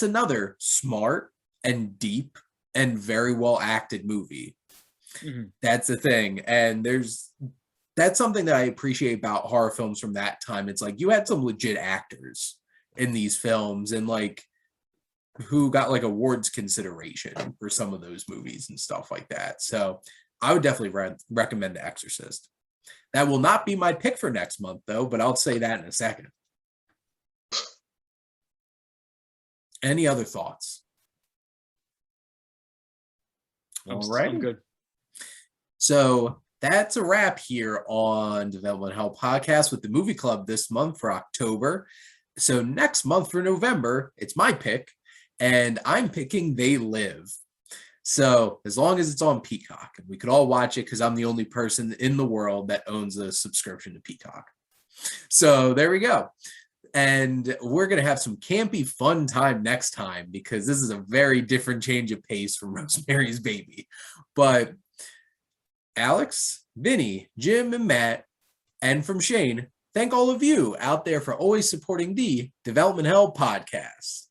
Speaker 1: another smart and deep and very well acted movie. Mm-hmm. That's the thing. And that's something that I appreciate about horror films from that time. It's like you had some legit actors in these films and like who got like awards consideration for some of those movies and stuff like that. So I would definitely recommend The Exorcist. That will not be my pick for next month though, but I'll say that in a second. Any other thoughts? All right.
Speaker 3: I'm good.
Speaker 1: So that's a wrap here on Development Hell Podcast with the Movie Club this month for October. So next month for November, it's my pick, and I'm picking They Live. So as long as it's on Peacock, and we could all watch it because I'm the only person in the world that owns a subscription to Peacock. So there we go. And we're going to have some campy fun time next time because this is a very different change of pace from Rosemary's Baby. But Alex, Vinnie, Jim, and Matt, and from Shane, thank all of you out there for always supporting the Development Hell Podcast.